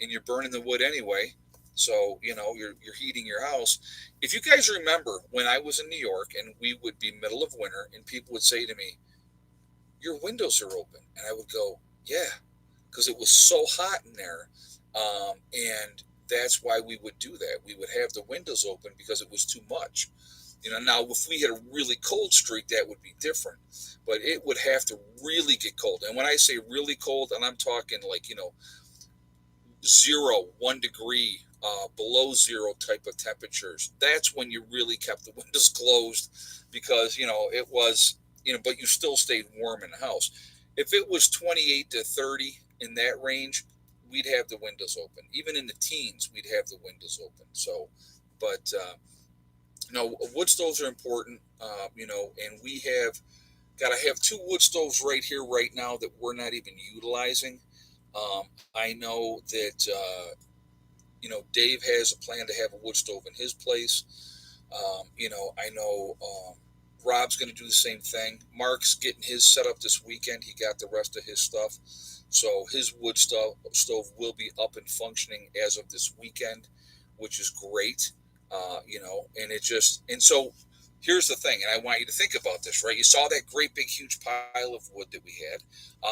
and you're burning the wood anyway. So you're heating your house. If you guys remember when I was in New York and we would be middle of winter and people would say to me, "Your windows are open," and I would go, "Yeah," because it was so hot in there, and that's why we would do that. We would have the windows open because it was too much. Now if we had a really cold streak, that would be different, but it would have to really get cold. And when I say really cold, and I'm talking like 0, 1 degree below zero type of temperatures, that's when you really kept the windows closed because it was but you still stayed warm in the house. If it was 28 to 30 in that range, we'd have the windows open. Even in the teens, we'd have the windows open. So, but no, wood stoves are important, and we have got to have two wood stoves right here, right now, that we're not even utilizing. I know that, Dave has a plan to have a wood stove in his place. I know Rob's going to do the same thing. Mark's getting his set up this weekend. He got the rest of his stuff. So his wood stove will be up and functioning as of this weekend, which is great. And so here's the thing, and I want you to think about this, right? You saw that great big huge pile of wood that we had.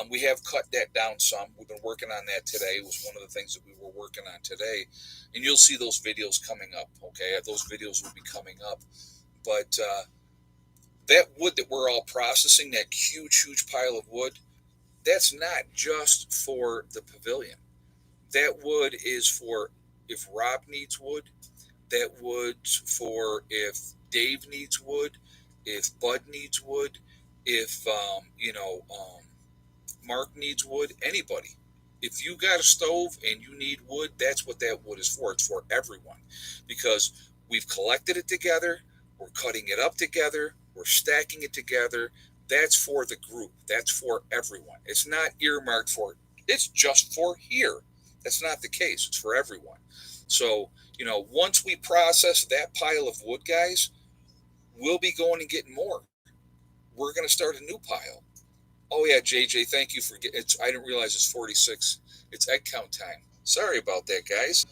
We have cut that down some. We've been working on that today. It was one of the things that we were working on today, and you'll see those videos coming up. Okay, those videos will be coming up, but that wood that we're all processing, that huge pile of wood, that's not just for the pavilion. That wood is for if Rob needs wood. That wood's for if Dave needs wood, if Bud needs wood, if Mark needs wood, anybody. If you got a stove and you need wood, that's what that wood is for. It's for everyone, because we've collected it together, we're cutting it up together, we're stacking it together. That's for the group. That's for everyone. It's not earmarked for, it's just for here. That's not the case. It's for everyone. So, once we process that pile of wood, guys, we'll be going and getting more. We're going to start a new pile. Oh, yeah, JJ, thank you for getting it. I didn't realize it's 46. It's egg count time. Sorry about that, guys.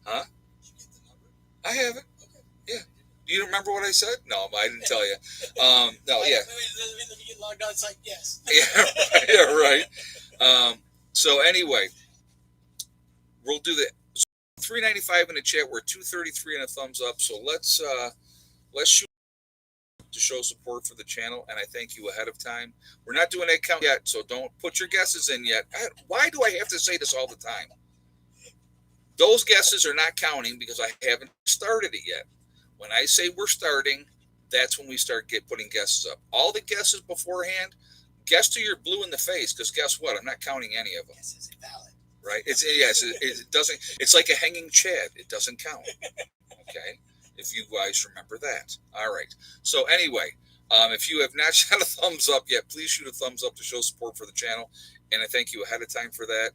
Huh? I haven't. Yeah. Do you remember what I said? No, I didn't tell you. No, yeah.
You logged on, it's like, yes.
Yeah, right. So anyway, we'll do that. $3.95 in the chat. We're $2.33 and a thumbs up. So let's shoot to show support for the channel, and I thank you ahead of time. We're not doing egg count yet, so don't put your guesses in yet. Why do I have to say this all the time? Those guesses are not counting because I haven't started it yet. When I say we're starting, that's when we start putting guesses up. All the guesses beforehand, guess till you're blue in the face, because guess what? I'm not counting any of them.
Guess is invalid.
Right? It doesn't. It's like a hanging chad. It doesn't count. Okay. If you guys remember that. All right. So anyway, if you have not shot a thumbs up yet, please shoot a thumbs up to show support for the channel, and I thank you ahead of time for that.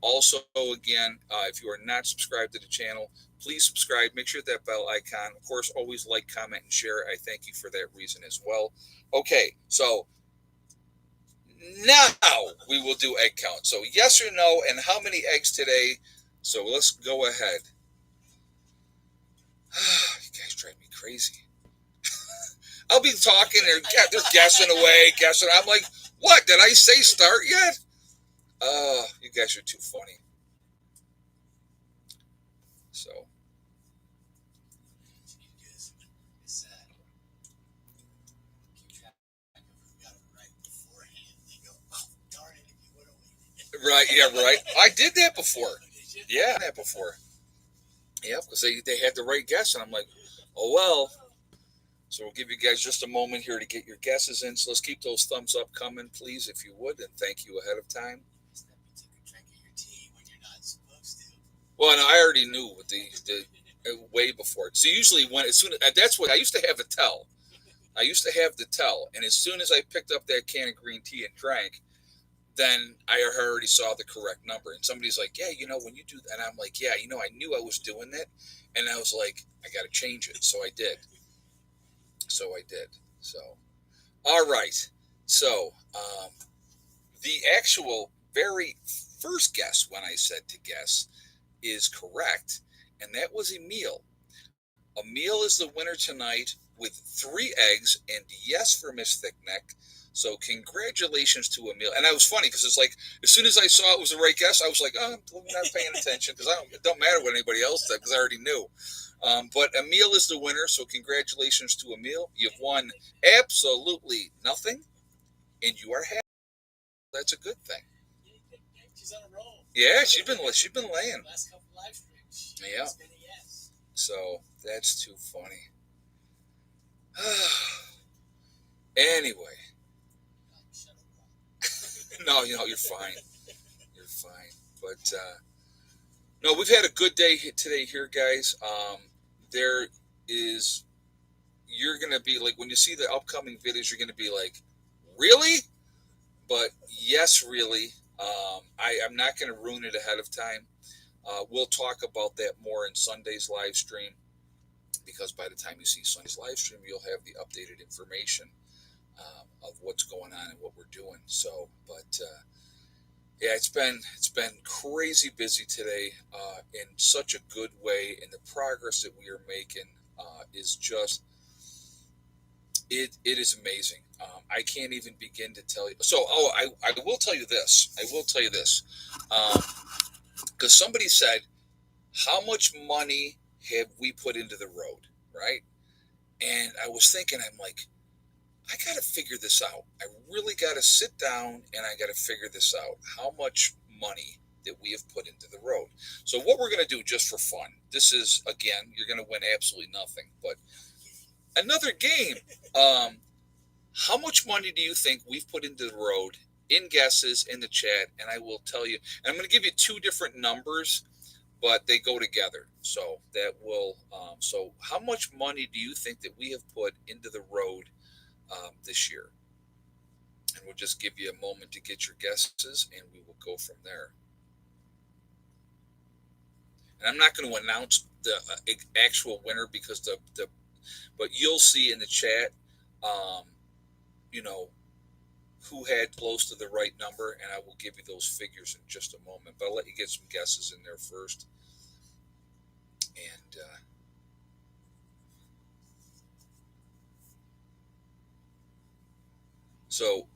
Also, again, if you are not subscribed to the channel, please subscribe. Make sure that bell icon. Of course, always like, comment, and share. I thank you for that reason as well. Okay, so now we will do egg count. So yes or no, and how many eggs today? So let's go ahead. You guys drive me crazy. I'll be talking, they're guessing away, guessing. I'm like, what? Did I say start yet? You guys are too funny. So. Right, yeah, right. I did that before. Yeah, that before. Yeah, because they had the right guess, and I'm like, oh well. So we'll give you guys just a moment here to get your guesses in. So let's keep those thumbs up coming, please, if you would, and thank you ahead of time. Well, no, I already knew what the way before. So usually that's what I used to have a tell. I used to have the tell, and as soon as I picked up that can of green tea and drank, then I already saw the correct number. And somebody's like, yeah, when you do that, and I'm like, yeah, I knew I was doing that, and I was like, I got to change it. So I did. So, all right. So, the actual very first guess when I said to guess is correct, and that was Emil. Emil is the winner tonight with 3 eggs, and yes for Miss Thickneck. So congratulations to Emil. And that was funny because it's like, as soon as I saw it was the right guess, I was like, oh, I'm not paying attention because it don't matter what anybody else said because I already knew. But Emil is the winner, so congratulations to Emil. You've won absolutely nothing, and you are happy. That's a good thing.
She's on a roll.
Yeah, she's been laying.
Last couple live streams.
Yeah. So that's too funny. Anyway. No, you're fine. You're fine. But no, we've had a good day today here, guys. You're gonna be like, when you see the upcoming videos, you're gonna be like, really? But yes, really. I'm not gonna ruin it ahead of time. We'll talk about that more in Sunday's live stream. because by the time you see Sunday's live stream, you'll have the updated information of what's going on and what we're doing. So, but yeah, it's been crazy busy today in such a good way, and the progress that we are making is just it is amazing. I can't even begin to tell you. So, I will tell you this. I will tell you this, because somebody said, "How much money have we put into the road?" Right? And I was thinking, I'm like, I got to figure this out. I really got to sit down and I got to figure this out. How much money that we have put into the road. So what we're going to do just for fun, this is, again, you're going to win absolutely nothing, but another game. How much money do you think we've put into the road in guesses in the chat? And I will tell you, and I'm going to give you two different numbers, but they go together. So that will, so how much money do you think that we have put into the road this year? And we'll just give you a moment to get your guesses, and we will go from there. And I'm not going to announce the actual winner because but you'll see in the chat, who had close to the right number, and I will give you those figures in just a moment. But I'll let you get some guesses in there first. And so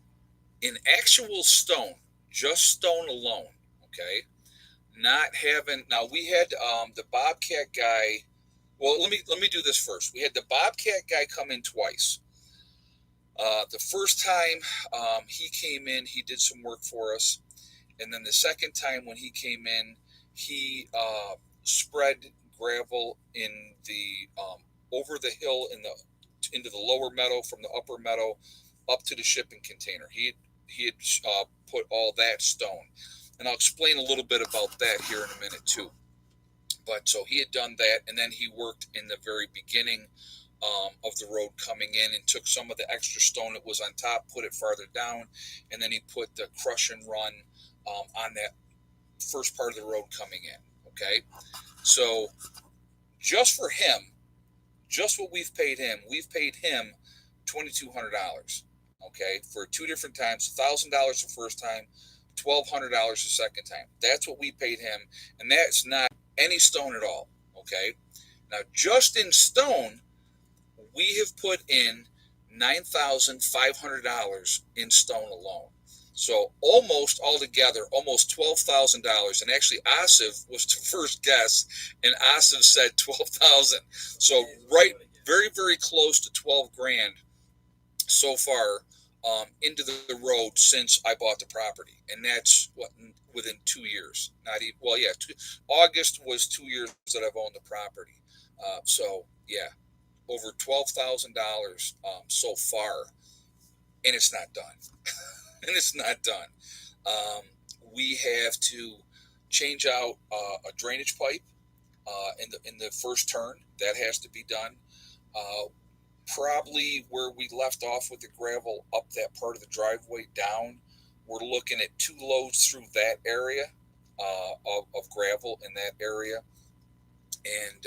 in actual stone, just stone alone, okay, not having, now we had the Bobcat guy. Well, let me do this first. We had the Bobcat guy come in twice. The first time he came in, he did some work for us, and then the second time when he came in, he spread gravel in the over the hill into the lower meadow, from the upper meadow up to the shipping container. He had put all that stone, and I'll explain a little bit about that here in a minute too. But so he had done that, and then he worked in the very beginning of the road coming in, and took some of the extra stone that was on top, put it farther down, and then he put the crush and run on that first part of the road coming in. Okay, so just for him, just what we've paid him $2,200. Okay, for two different times, $1,000 the first time, $1,200 the second time. That's what we paid him, and that's not any stone at all. Okay, now just in stone, we have put in $9,500 in stone alone. So almost altogether, almost $12,000. And actually, Asif was the first guess, and Asif said 12,000. So right, very, very close to 12 grand so far into the road since I bought the property, and that's within 2 years. Not even, well, yeah, August was 2 years that I've owned the property. So yeah, over $12,000 so far, and it's not done. And it's not done. We have to change out a drainage pipe in the first turn. That has to be done. Probably where we left off with the gravel up that part of the driveway down, we're looking at 2 loads through that area of gravel in that area. And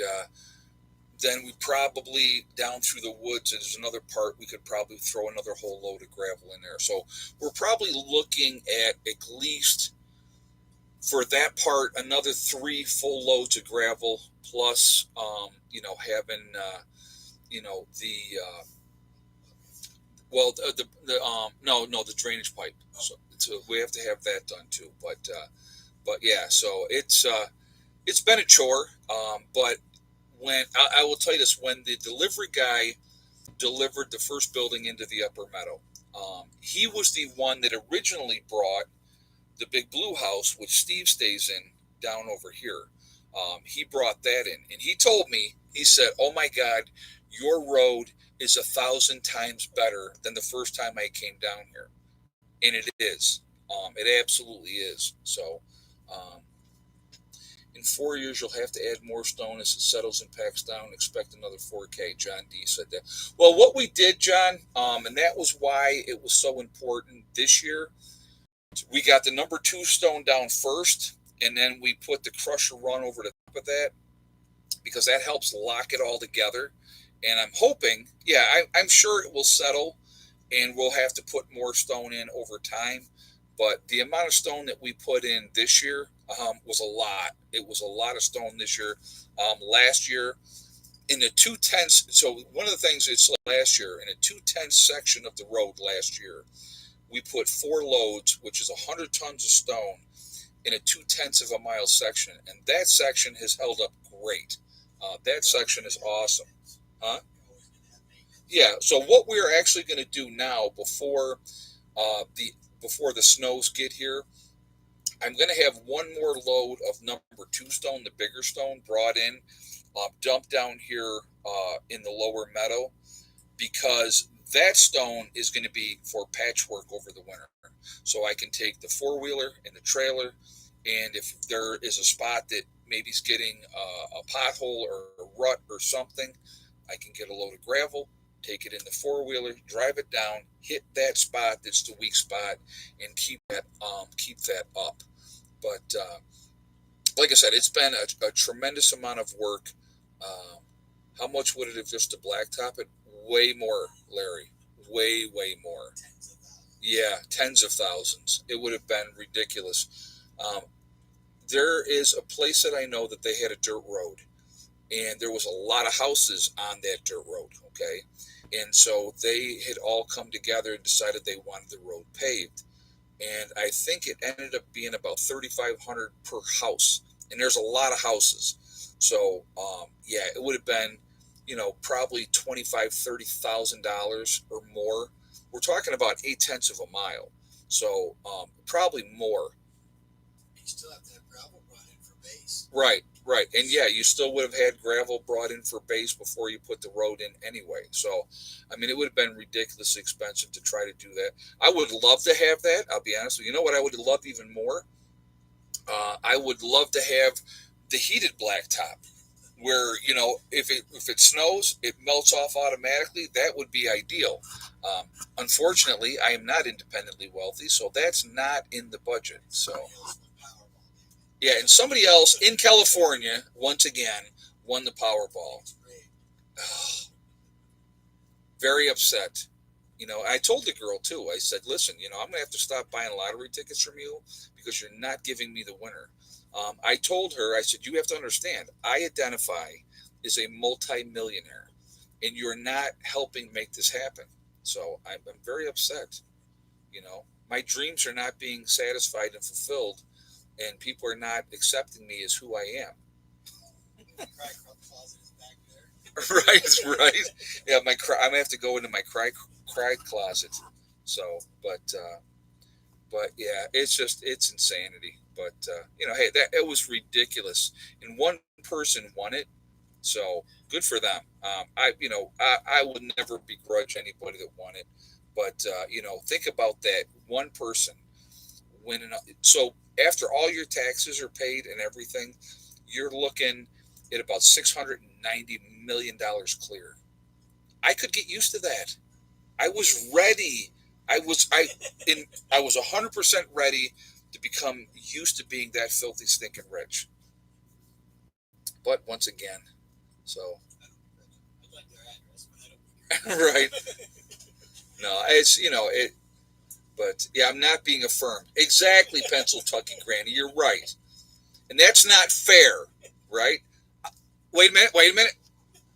then we probably down through the woods, there's another part we could probably throw another whole load of gravel in there. So we're probably looking at least for that part another 3 full loads of gravel, plus having the drainage pipe. So we have to have that done too. But yeah, so it's been a chore. But when I will tell you this, when the delivery guy delivered the first building into the upper meadow, he was the one that originally brought the big blue house, which Steve stays in down over here. He brought that in, and he told me, he said, "Oh my God, your road is 1,000 times better than the first time I came down here," and it is. It absolutely is. So. In 4 years, you'll have to add more stone as it settles and packs down. Expect another 4K. John D said that. Well, what we did, John, and that was why it was so important this year, we got the number 2 stone down first, and then we put the crusher run over the top of that. because that helps lock it all together. And I'm hoping, yeah, I'm sure it will settle, and we'll have to put more stone in over time. But the amount of stone that we put in this year was a lot. It was a lot of stone this year. Last year, in the 2/10, so one of the things it's last year, in a 2/10 section of the road last year, we put 4 loads, which is 100 tons of stone, in a 2/10 of a mile section. And that section has held up great. That section is awesome. Huh? Yeah. So what we're actually going to do now, before the snows get here, I'm going to have one more load of number 2 stone, the bigger stone, brought in, dumped down here in the lower meadow, because that stone is going to be for patchwork over the winter. So I can take the 4-wheeler and the trailer, and if there is a spot that maybe is getting a pothole or a rut or something, I can get a load of gravel, take it in the 4-wheeler, drive it down, hit that spot that's the weak spot, and keep that up. But like I said, it's been a tremendous amount of work. Um, how much would it have just to blacktop it? Way more, Larry. Way more. Yeah, tens of thousands. It would have been ridiculous. There is a place that I know that they had a dirt road, and there was a lot of houses on that dirt road. Okay, and so they had all come together and decided they wanted the road paved, and I think it ended up being about 3,500 per house, and there's a lot of houses. So yeah, it would have been, probably $25,000-$30,000 or more. We're talking about 8/10 of a mile, so probably more.
You still have to have gravel brought in for base.
Right, and yeah, you still would have had gravel brought in for base before you put the road in anyway. So, I mean, it would have been ridiculously expensive to try to do that. I would love to have that. I'll be honest with you. You know what I would love even more? I would love to have the heated blacktop, where if it snows, it melts off automatically. That would be ideal. Unfortunately, I am not independently wealthy, so that's not in the budget. So yeah, and somebody else in California once again won the Powerball. Very upset. I told the girl too. I said, "Listen, I'm gonna have to stop buying lottery tickets from you because you're not giving me the winner." I told her, I said, "You have to understand, I identify as a multi-millionaire, and you're not helping make this happen. So I'm very upset. My dreams are not being satisfied and fulfilled, and people are not accepting me as who I am."
The cry closet is back there.
Right. Yeah, I'm gonna have to go into my cry closet. So, but yeah, it's insanity. But hey, that it was ridiculous, and one person won it, so good for them. I would never begrudge anybody that won it, but think about that one person winning. So after all your taxes are paid and everything, you're looking at about $690 million clear. I could get used to that. I was ready. I was 100% ready to become used to being that filthy stinking rich. But once again, so
I'd like their address, but I don't.
right. No, it's it. But yeah, I'm not being affirmed. Exactly, Pennsylvania Granny. You're right, and that's not fair, right? Wait a minute. Wait a minute.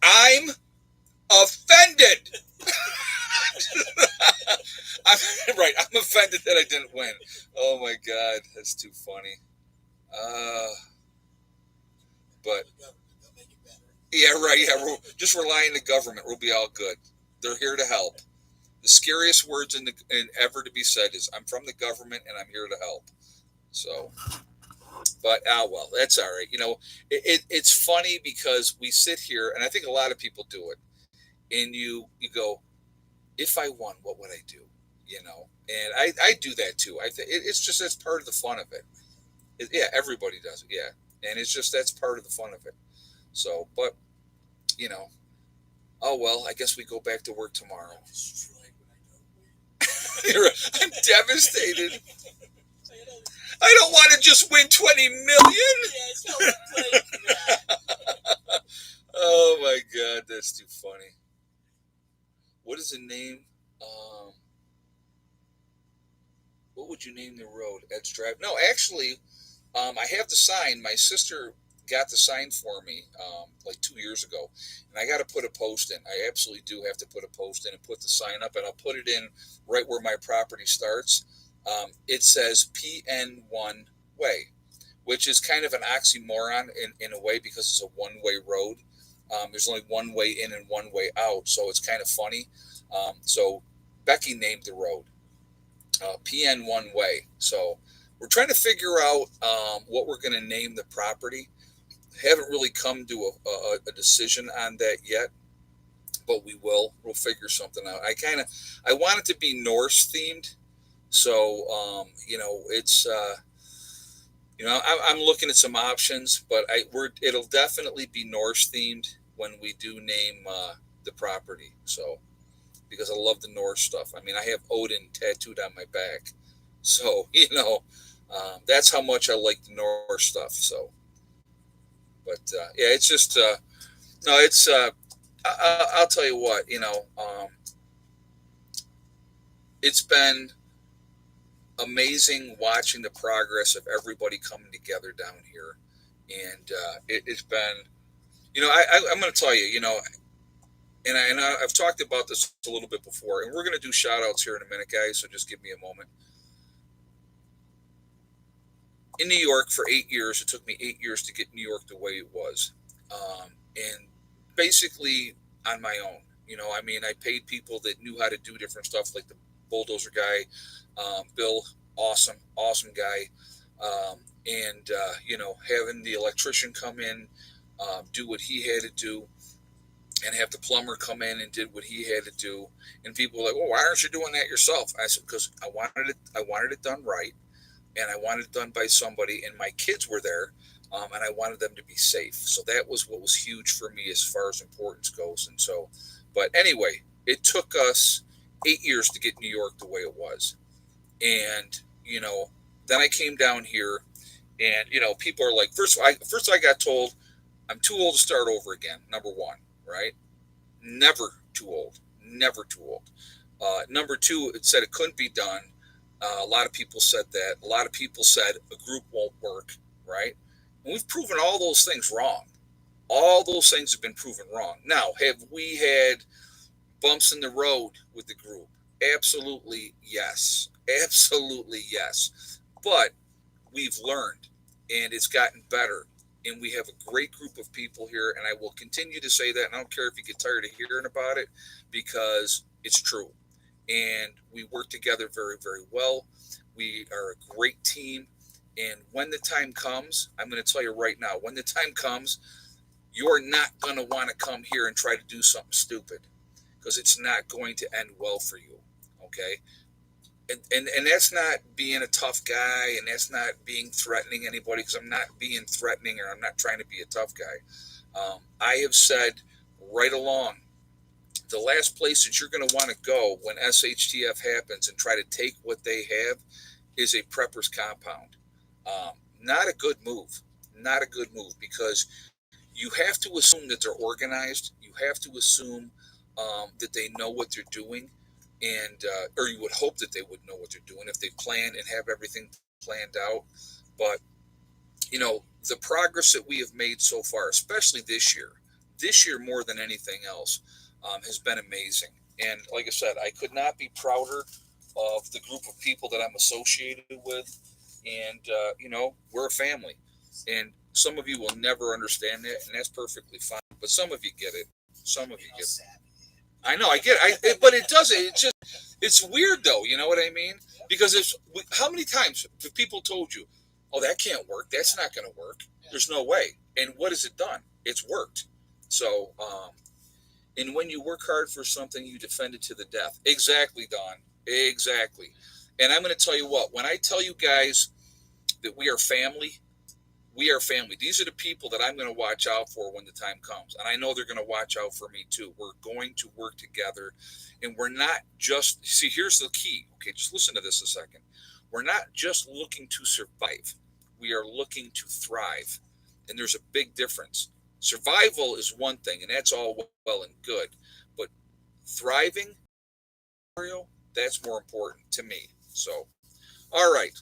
I'm offended. I'm right. I'm offended that I didn't win. Oh my God, that's too funny. Uh, but
They'll make it better.
yeah, right. Yeah, we'll just rely on the government. We'll be all good. They're here to help. The scariest words in ever to be said is, "I'm from the government and I'm here to help." So, but well, that's all right. It's funny because we sit here, and I think a lot of people do it, and you go, "If I won, what would I do?" And I do that too. I think it's just that's part of the fun of it. Yeah, everybody does it. Yeah, and it's just that's part of the fun of it. So, but you know, oh well, I guess we go back to work tomorrow.
I'm destroyed when I don't win.
I'm devastated.
So,
I don't want to just win 20 million.
Yes, how we played that.
Oh my God, that's too funny. What is the name? What would you name the road? Edge Drive? No, actually, I have the sign. My sister got the sign for me like 2 years ago, and I got to put a post in. I absolutely do have to put a post in and put the sign up, and I'll put it in right where my property starts. It says PN1 Way, which is kind of an oxymoron in a way because it's a one-way road. There's only one way in and one way out, so it's kind of funny. So Becky named the road PN1 Way. So we're trying to figure out what we're going to name the property. Haven't really come to a decision on that yet, but we will. We'll figure something out. I want it to be Norse themed, so it's I'm looking at some options, but it'll definitely be Norse themed when we do name the property. So because I love the Norse stuff. I mean, I have Odin tattooed on my back, so that's how much I like the Norse stuff. So, but yeah, it's just no, it's I'll tell you what, it's been amazing watching the progress of everybody coming together down here, and it's been, I'm going to tell you, I've talked about this a little bit before, and we're going to do shout outs here in a minute, guys, so just give me a moment. In New York for 8 years, it took me 8 years to get New York the way it was. And basically on my own. I paid people that knew how to do different stuff, like the bulldozer guy, Bill, awesome guy. Having the electrician come in, do what he had to do, and have the plumber come in and did what he had to do. And people were like, "Well, why aren't you doing that yourself?" I said, "Because I wanted it done right, and I wanted it done by somebody, and my kids were there, and I wanted them to be safe." So that was what was huge for me as far as importance goes. And so, but anyway, it took us 8 years to get New York the way it was. And, then I came down here, and, people are like, first I got told I'm too old to start over again, number one, right? Never too old. Never too old. Number two, it said it couldn't be done. A lot of people said that. A lot of people said a group won't work, right? And we've proven all those things wrong. All those things have been proven wrong. Now, have we had bumps in the road with the group? Absolutely yes. Absolutely yes. But we've learned, and it's gotten better. And we have a great group of people here, and I will continue to say that. And I don't care if you get tired of hearing about it, because it's true. And we work together very, very well. We are a great team. And when the time comes, I'm going to tell you right now, when the time comes, you're not going to want to come here and try to do something stupid, because it's not going to end well for you. Okay. And that's not being a tough guy, and that's not being threatening anybody, because I'm not being threatening, or I'm not trying to be a tough guy. I have said right along, the last place that you're going to want to go when SHTF happens and try to take what they have is a prepper's compound. Not a good move. Not a good move, because you have to assume that they're organized. You have to assume that they know what they're doing, and or you would hope that they would know what they're doing if they plan and have everything planned out. But the progress that we have made so far, especially this year more than anything else, has been amazing. And like I said, I could not be prouder of the group of people that I'm associated with. And we're a family, and some of you will never understand that, and that's perfectly fine. But some of you get it. Some of you get it. I know, I get it. But it doesn't. It's weird, though. You know what I mean? Because how many times have people told you, "Oh, that can't work. That's not going to work. There's no way." And what has it done? It's worked. So, and when you work hard for something, you defend it to the death. Exactly, Don. Exactly. And I'm going to tell you what. When I tell you guys that we are family, we are family. These are the people that I'm going to watch out for when the time comes. And I know they're going to watch out for me too. We're going to work together. And we're not just, see, here's the key. Okay, just listen to this a second. We're not just looking to survive, we are looking to thrive. And there's a big difference. Survival is one thing, and that's all well and good. But thriving, that's more important to me. So, all right,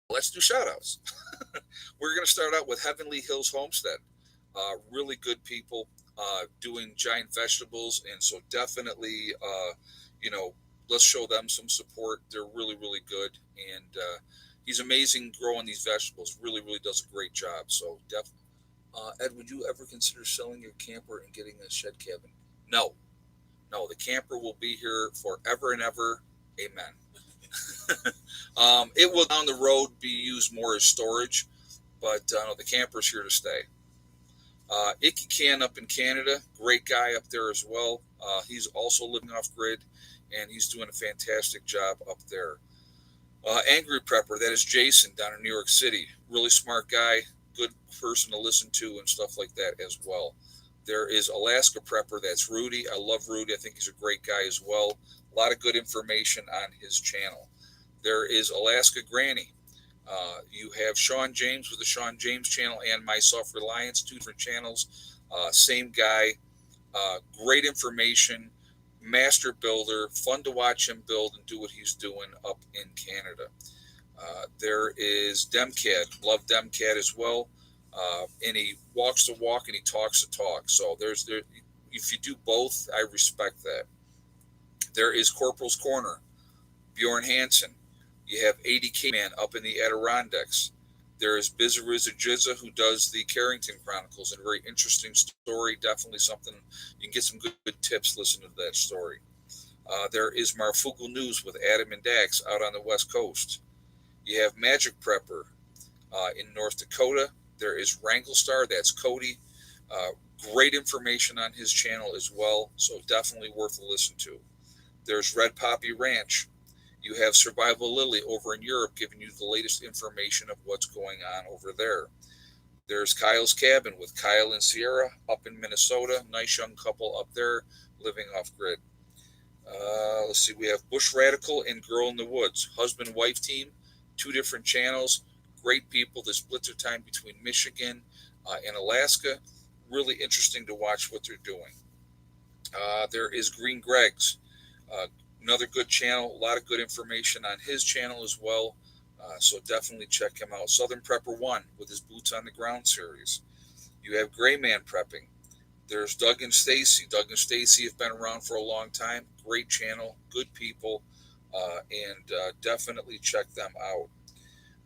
let's do shout outs. We're going to start out with Heavenly Hills Homestead. Really good people doing giant vegetables. And so definitely, you know, let's show them some support. They're really, really good. And he's amazing growing these vegetables. Really, really does a great job. So definitely. Ed, would you ever consider selling your camper and getting a shed cabin? No, no. The camper will be here forever and ever. Amen. It will down the road be used more as storage, but no, the camper's here to stay. Icky Can up in Canada, great guy up there as well. He's also living off grid, and he's doing a fantastic job up there. Angry Prepper, that is Jason down in New York City. Really smart guy, good person to listen to and stuff like that as well. There is Alaska Prepper, that's Rudy. I love Rudy. I think he's a great guy as well. A lot of good information on his channel. There is Alaska Granny. You have Sean James with the Sean James channel and My Self Reliance, two different channels. Same guy. Great information. Master builder. Fun to watch him build and do what he's doing up in Canada. There is Demcat. Love Demcat as well. And he walks the walk and he talks the talk. So if you do both, I respect that. There is Corporal's Corner. Bjorn Hansen. You have ADK Man up in the Adirondacks. There is Bizariza Jizza, who does the Carrington Chronicles, and a very interesting story. Definitely something you can get some good tips listening to that story. There is Marfugal News with Adam and Dax out on the West Coast. You have Magic Prepper in North Dakota. There is Wranglestar, that's Cody. Great information on his channel as well, so definitely worth a listen to. There's Red Poppy Ranch. You have Survival Lily over in Europe giving you the latest information of what's going on over there. There's Kyle's Cabin with Kyle and Sierra up in Minnesota. Nice young couple up there living off grid. Let's see, we have Bush Radical and Girl in the Woods. Husband-wife team, two different channels. Great people. They split their time between Michigan and Alaska. Really interesting to watch what they're doing. There is Green Greg's. Another good channel, a lot of good information on his channel as well. So definitely check him out. Southern Prepper 1 with his Boots on the Ground series. You have Gray Man Prepping. There's Doug and Stacy. Doug and Stacy have been around for a long time. Great channel, good people, and definitely check them out.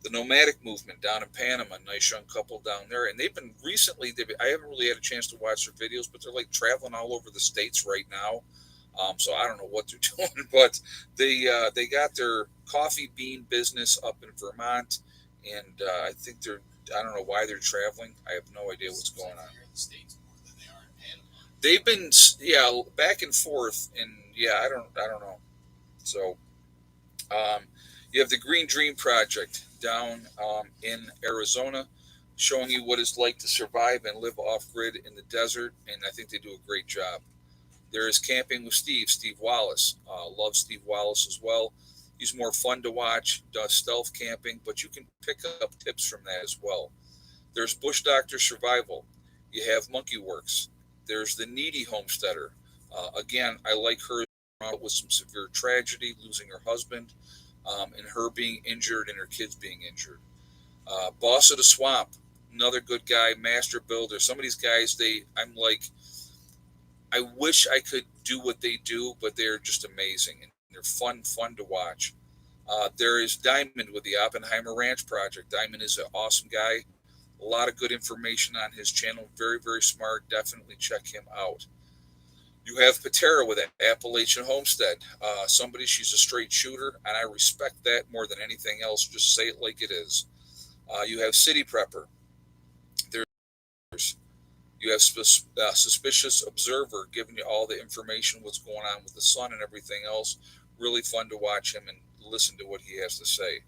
The Nomadic Movement down in Panama, nice young couple down there. And they've been recently, I haven't really had a chance to watch their videos, but they're like traveling all over the States right now. So I don't know what they're doing, but they got their coffee bean business up in Vermont, and I think I don't know why they're traveling. I have no idea what's going on. They've been back and forth, and I don't know. So you have the Green Dream Project down in Arizona, showing you what it's like to survive and live off grid in the desert, and I think they do a great job. There is Camping with Steve Wallace. Love Steve Wallace as well. He's more fun to watch, does stealth camping, but you can pick up tips from that as well. There's Bush Doctor Survival. You have Monkey Works. There's the Needy Homesteader. Again, I like her with some severe tragedy, losing her husband, and her being injured and her kids being injured. Boss of the Swamp, another good guy, master builder. Some of these guys, I'm like, I wish I could do what they do, but they're just amazing and they're fun to watch. There is Diamond with the Oppenheimer Ranch Project. Diamond is an awesome guy. A lot of good information on his channel. Very, very smart. Definitely check him out. You have Patera with Appalachian Homestead. She's a straight shooter, and I respect that more than anything else. Just say it like it is. You have City Prepper. You have Suspicious Observer giving you all the information, what's going on with the sun and everything else. Really fun to watch him and listen to what he has to say.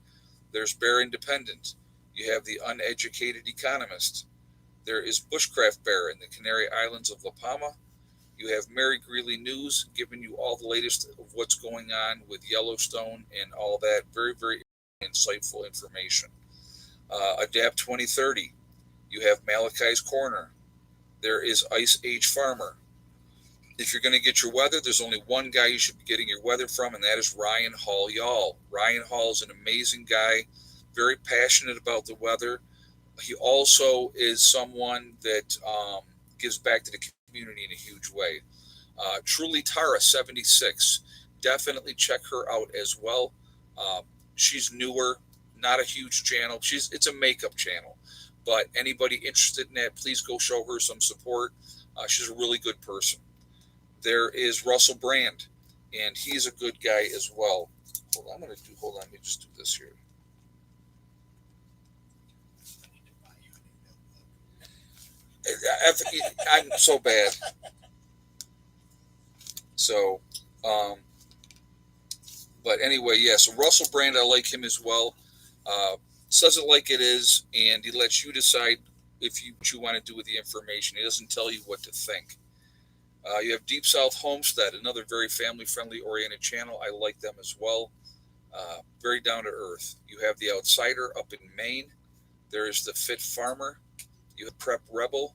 There's Bear Independent. You have the Uneducated Economist. There is Bushcraft Bear in the Canary Islands of La Palma. You have Mary Greeley News giving you all the latest of what's going on with Yellowstone and all that. Very, very insightful information. Adapt 2030. You have Malachi's Corner. There is Ice Age Farmer. If you're going to get your weather, there's only one guy you should be getting your weather from, and that is Ryan Hall Y'all. Ryan Hall is an amazing guy, very passionate about the weather. He also is someone that gives back to the community in a huge way. Truly Tara 76. Definitely check her out as well. She's newer, not a huge channel. It's a makeup channel, but anybody interested in that, please go show her some support. She's a really good person. There is Russell Brand, and he's a good guy as well. Hold on, let me just do this here. I'm so bad. So, but anyway, yeah, so Russell Brand, I like him as well. Says it like it is, and he lets you decide what you want to do with the information. He doesn't tell you what to think. You have Deep South Homestead, another very family-friendly oriented channel. I like them as well. Very down to earth. You have The Outsider up in Maine. There is The Fit Farmer. You have Prep Rebel.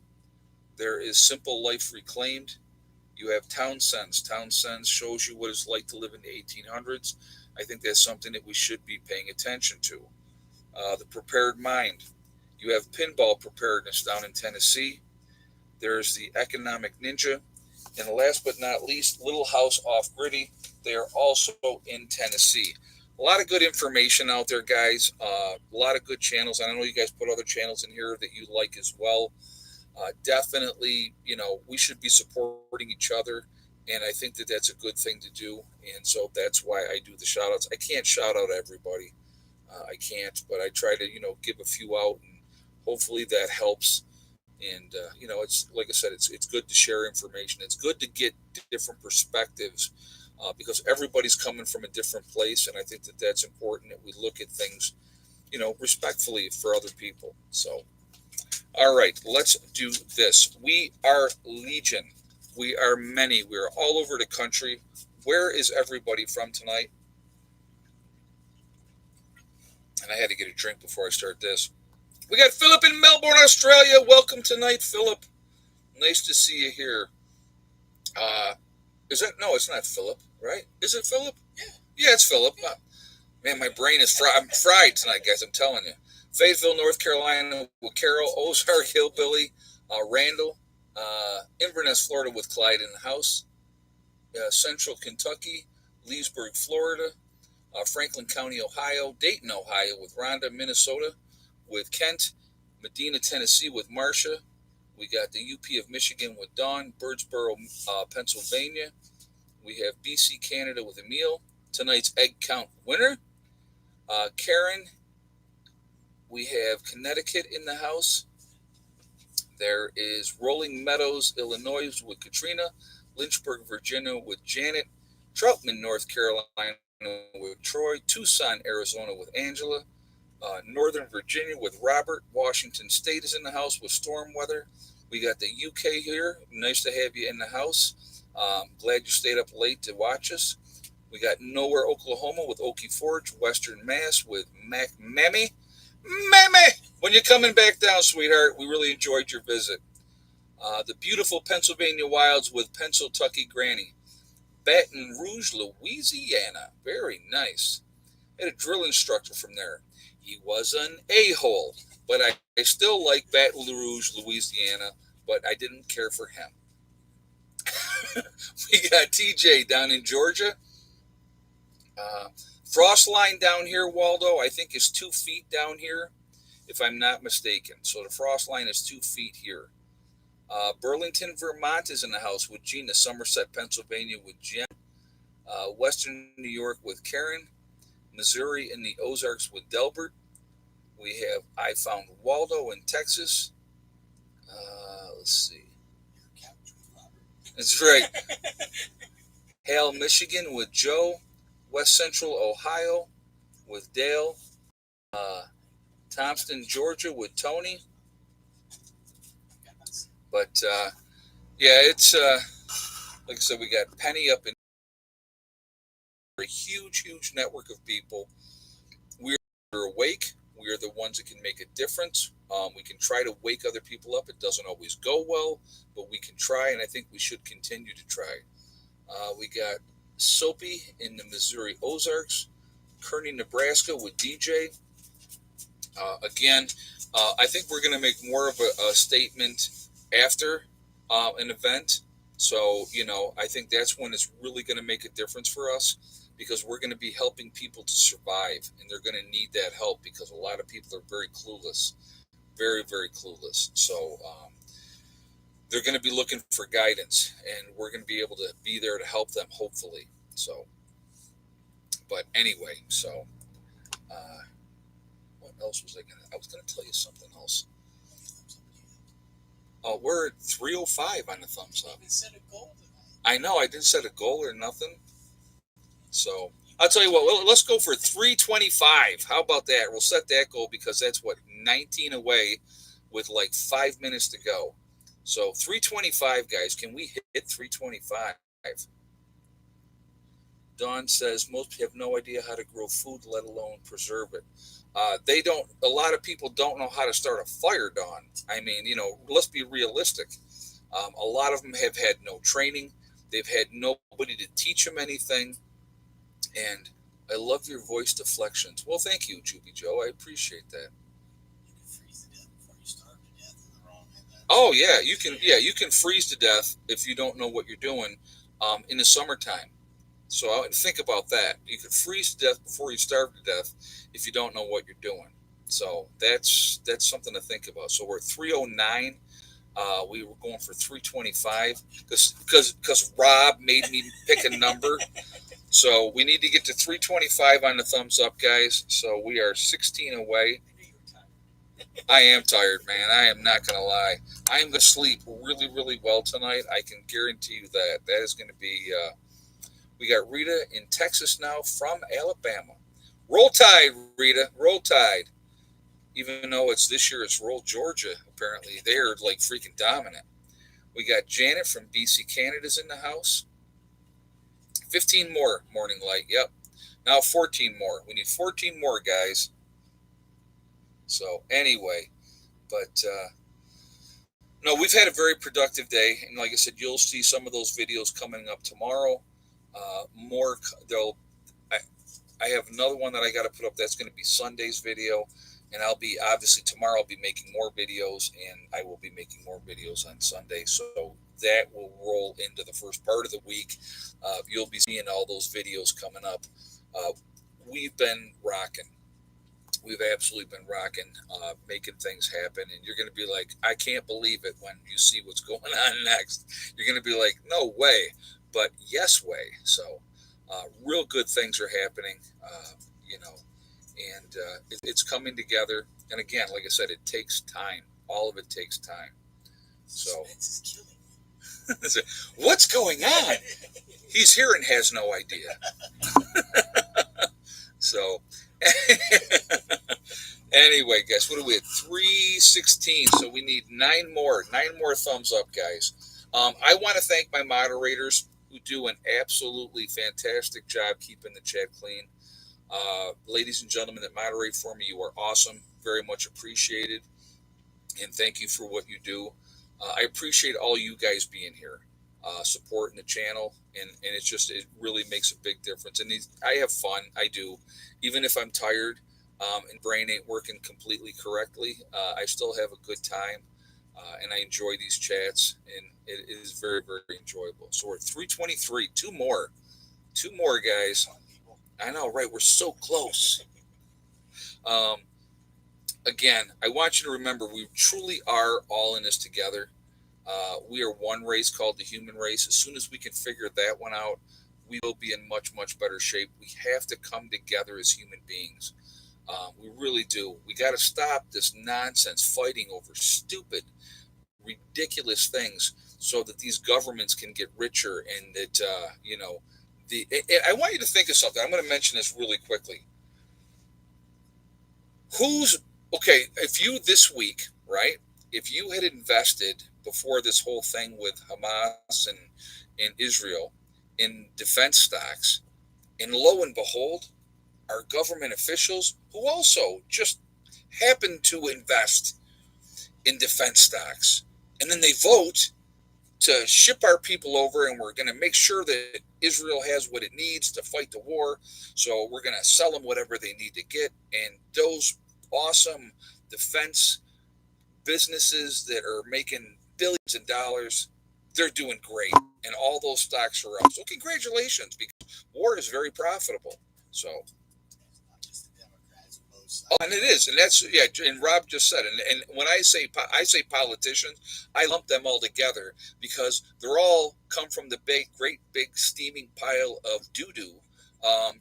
There is Simple Life Reclaimed. You have Townsend's. Townsend's shows you what it's like to live in the 1800s. I think that's something that we should be paying attention to. The Prepared Mind. You have Pinball Preparedness down in Tennessee. There's the Economic Ninja. And last but not least, Little House Off Gritty. They are also in Tennessee. A lot of good information out there, guys. A lot of good channels. I know you guys put other channels in here that you like as well. Definitely, we should be supporting each other. And I think that that's a good thing to do. And so that's why I do the shout outs. I can't shout out everybody. I can't, but I try to, give a few out, and hopefully that helps. And, it's like I said, it's good to share information. It's good to get different perspectives because everybody's coming from a different place. And I think that that's important, that we look at things, respectfully for other people. So, all right, let's do this. We are Legion. We are many. We are all over the country. Where is everybody from tonight? And I had to get a drink before I start this. We got Philip in Melbourne, Australia. Welcome tonight, Philip. Nice to see you here. No, it's not Philip, right? Is it Philip? Yeah, it's Philip. Man, my brain is fried. I'm fried tonight, guys. I'm telling you. Fayetteville, North Carolina with Carol. Ozark Hillbilly. Randall. Inverness, Florida with Clyde in the house. Central Kentucky. Leesburg, Florida. Franklin County, Ohio. Dayton, Ohio with Rhonda. Minnesota with Kent. Medina, Tennessee with Marcia. We got the UP of Michigan with Dawn. Birdsboro, Pennsylvania. We have BC, Canada with Emil. Tonight's egg count winner. Karen. We have Connecticut in the house. There is Rolling Meadows, Illinois with Katrina. Lynchburg, Virginia with Janet. Troutman, North Carolina with Troy. Tucson, Arizona with Angela. Northern Virginia with Robert. Washington State is in the house with Storm Weather. We got the UK here. Nice to have you in the house. Glad you stayed up late to watch us. We got Nowhere, Oklahoma with Okie Forge. Western Mass with Mammy. When you're coming back down, sweetheart, we really enjoyed your visit. The beautiful Pennsylvania Wilds with Pennsyltucky Granny. Baton Rouge, Louisiana. Very nice. Had a drill instructor from there. He was an a-hole, but I still like Baton Rouge, Louisiana, but I didn't care for him. We got TJ down in Georgia. Frost line down here, Waldo, I think is 2 feet down here, if I'm not mistaken. So the frost line is 2 feet here. Burlington, Vermont is in the house with Gina. Somerset, Pennsylvania with Jen. Western New York with Karen. Missouri in the Ozarks with Delbert. We have I Found Waldo in Texas. Let's see. That's right. Hale, Michigan with Joe. West Central Ohio with Dale. Thompson, Georgia with Tony. But, it's, like I said, we got Penny up in a huge network of people. awake, we are the ones that can make a difference. We can try to wake other people up. It doesn't always go well, but we can try, and I think we should continue to try. We got Soapy in the Missouri Ozarks, Kearney, Nebraska with DJ. Again, I think we're going to make more of a statement after an event. So, I think that's when it's really going to make a difference for us because we're going to be helping people to survive, and they're going to need that help because a lot of people are very clueless, very, very clueless. So, they're going to be looking for guidance, and we're going to be able to be there to help them, hopefully. So, but anyway, so what else was I was going to tell you something else. We're at 305 on the thumbs up.
Set a goal tonight.
I know, I didn't set a goal or nothing. So, I'll tell you what, let's go for 325. How about that? We'll set that goal because that's 19 away with like 5 minutes to go. So 325, guys. Can we hit 325? Dawn says most have no idea how to grow food, let alone preserve it. They don't. A lot of people don't know how to start a fire, Dawn. I mean, let's be realistic. A lot of them have had no training. They've had nobody to teach them anything. And I love your voice deflections. Well, thank you, Juby Joe. I appreciate that.
You can freeze to death before you starve to death in the wrong end.
Oh yeah, you can. Yeah, you can freeze to death if you don't know what you're doing in the summertime. So think about that. You can freeze to death before you starve to death if you don't know what you're doing. So that's something to think about. So we're at 309. We were going for 325 because Rob made me pick a number. So we need to get to 325 on the thumbs up, guys. So we are 16 away. I am tired, man. I am not going to lie. I am going to sleep really, really well tonight. I can guarantee you that. That is going to be... we got Rita in Texas now from Alabama. Roll Tide, Rita. Roll Tide. Even though this year it's Roll Georgia, apparently. They're like freaking dominant. We got Janet from BC Canada's in the house. 15 more, Morning Light. Yep. Now 14 more. We need 14 more, guys. So anyway, but no, we've had a very productive day. And like I said, you'll see some of those videos coming up tomorrow. More, I have another one that I got to put up. That's going to be Sunday's video. And obviously tomorrow I'll be making more videos, and I will be making more videos on Sunday. So that will roll into the first part of the week. You'll be seeing all those videos coming up. We've been rocking. We've absolutely been rocking, making things happen. And you're going to be like, I can't believe it when you see what's going on next. You're going to be like, no way, but yes way. So real good things are happening, and it's coming together. And again, like I said, it takes time. All of it takes time. So what's going on? He's here and has no idea. So anyway, guys, what are we at? 316. So we need 9 more thumbs up, guys. I want to thank my moderators who do an absolutely fantastic job keeping the chat clean. Ladies and gentlemen that moderate for me, you are awesome. Very much appreciated. And thank you for what you do. I appreciate all you guys being here, supporting the channel. And it really makes a big difference. And I have fun. I do. Even if I'm tired and brain ain't working completely correctly, I still have a good time. And I enjoy these chats. And it is very, very enjoyable. So we're at 323. Two more, guys. I know, right? We're so close. Again, I want you to remember we truly are all in this together. We are one race called the human race. As soon as we can figure that one out, we will be in much, much better shape. We have to come together as human beings. We really do. We got to stop this nonsense fighting over stupid, ridiculous things so that these governments can get richer and that, I want you to think of something. I'm going to mention this really quickly. If you this week, right, if you had invested before this whole thing with Hamas and Israel in defense stocks, and lo and behold, our government officials who also just happen to invest in defense stocks. And then they vote to ship our people over, and we're going to make sure that Israel has what it needs to fight the war. So we're going to sell them whatever they need to get. And those awesome defense businesses that are making billions of dollars, they're doing great. And all those stocks are up. So congratulations, because war is very profitable. So. Oh, and it is, and that's yeah. And Rob just said, and when I say politicians, I lump them all together because they're all come from the great big steaming pile of doo doo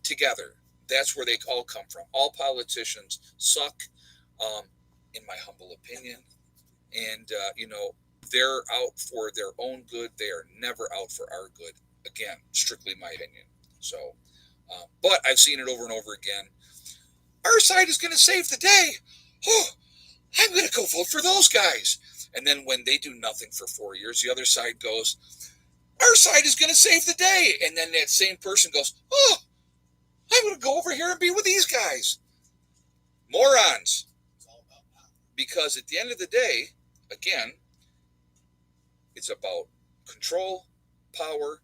together. That's where they all come from. All politicians suck, in my humble opinion, and they're out for their own good. They are never out for our good. Again, strictly my opinion. So, but I've seen it over and over again. Our side is going to save the day. Oh, I'm going to go vote for those guys. And then when they do nothing for 4 years, the other side goes, our side is going to save the day. And then that same person goes, oh, I'm going to go over here and be with these guys. Morons. Because at the end of the day, again, it's about control, power,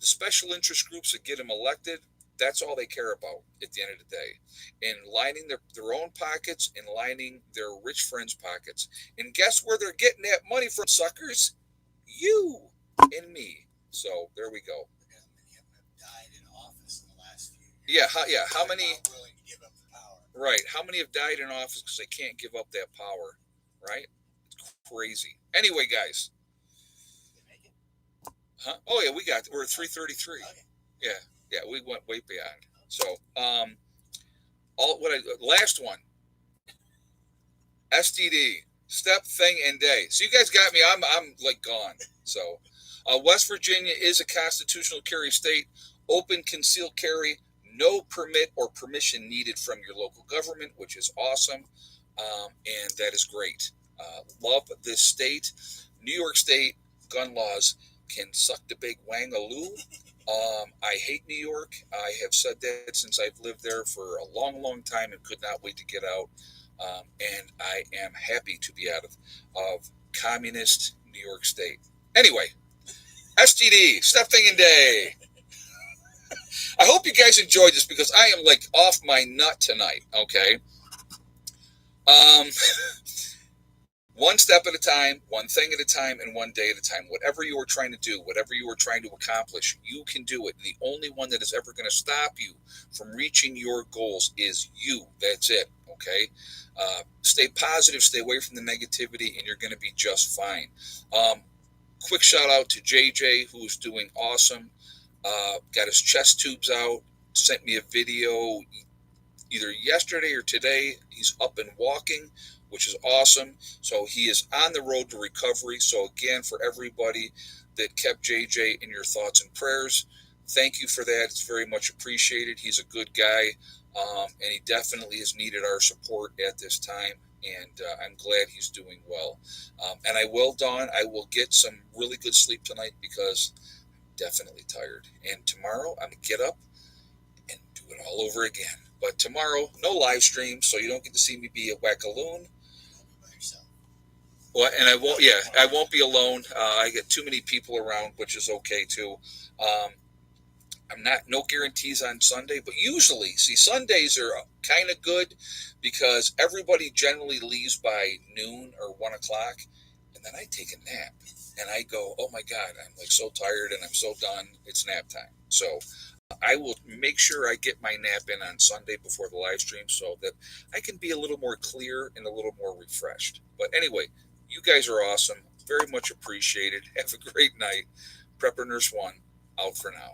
the special interest groups that get them elected. That's all they care about at the end of the day. And lining their own pockets and lining their rich friends' pockets. And guess where they're getting that money from, suckers? You and me. So there we go.
Many of them have died in office in the last few years.
Yeah. How many?
Not willing to give up the power.
Right. How many have died in office because they can't give up that power? Right? It's crazy. Anyway, guys.
Did they make it?
Huh? Oh yeah, we're at 333.
Okay.
Yeah. Yeah, we went way beyond. So, last one, STD, step, thing, and day. So you guys got me. I'm like gone. So, West Virginia is a constitutional carry state. Open concealed carry, no permit or permission needed from your local government, which is awesome, and that is great. Love this state. New York State gun laws can suck the big wangaloo. I hate New York. I have said that since I've lived there for a long, long time and could not wait to get out. And I am happy to be out of communist New York State. Anyway, STD, step, thing, and day. I hope you guys enjoyed this because I am like off my nut tonight. Okay. One step at a time, one thing at a time, and one day at a time. Whatever you are trying to do, whatever you are trying to accomplish, you can do it. And the only one that is ever going to stop you from reaching your goals is you. That's it. Okay? Stay positive, stay away from the negativity, and you're going to be just fine. Quick shout out to JJ, who's doing awesome. Got his chest tubes out, sent me a video either yesterday or today. He's up and walking, which is awesome. So he is on the road to recovery. So again, for everybody that kept JJ in your thoughts and prayers, thank you for that. It's very much appreciated. He's a good guy, and he definitely has needed our support at this time. And I'm glad he's doing well. And I will, Dawn, I will get some really good sleep tonight because I'm definitely tired. And tomorrow I'm going to get up and do it all over again. But tomorrow, no live stream, so you don't get to see me be a wackaloon. Well, and I won't. Yeah, I won't be alone. I get too many people around, which is okay too. I'm no guarantees on Sunday, but usually, see, Sundays are kind of good because everybody generally leaves by noon or 1 o'clock, and then I take a nap, and I go, oh my God, I'm like so tired and I'm so done. It's nap time. So I will make sure I get my nap in on Sunday before the live stream so that I can be a little more clear and a little more refreshed. But anyway, you guys are awesome. Very much appreciated. Have a great night. Prepper Nurse 1 out for now.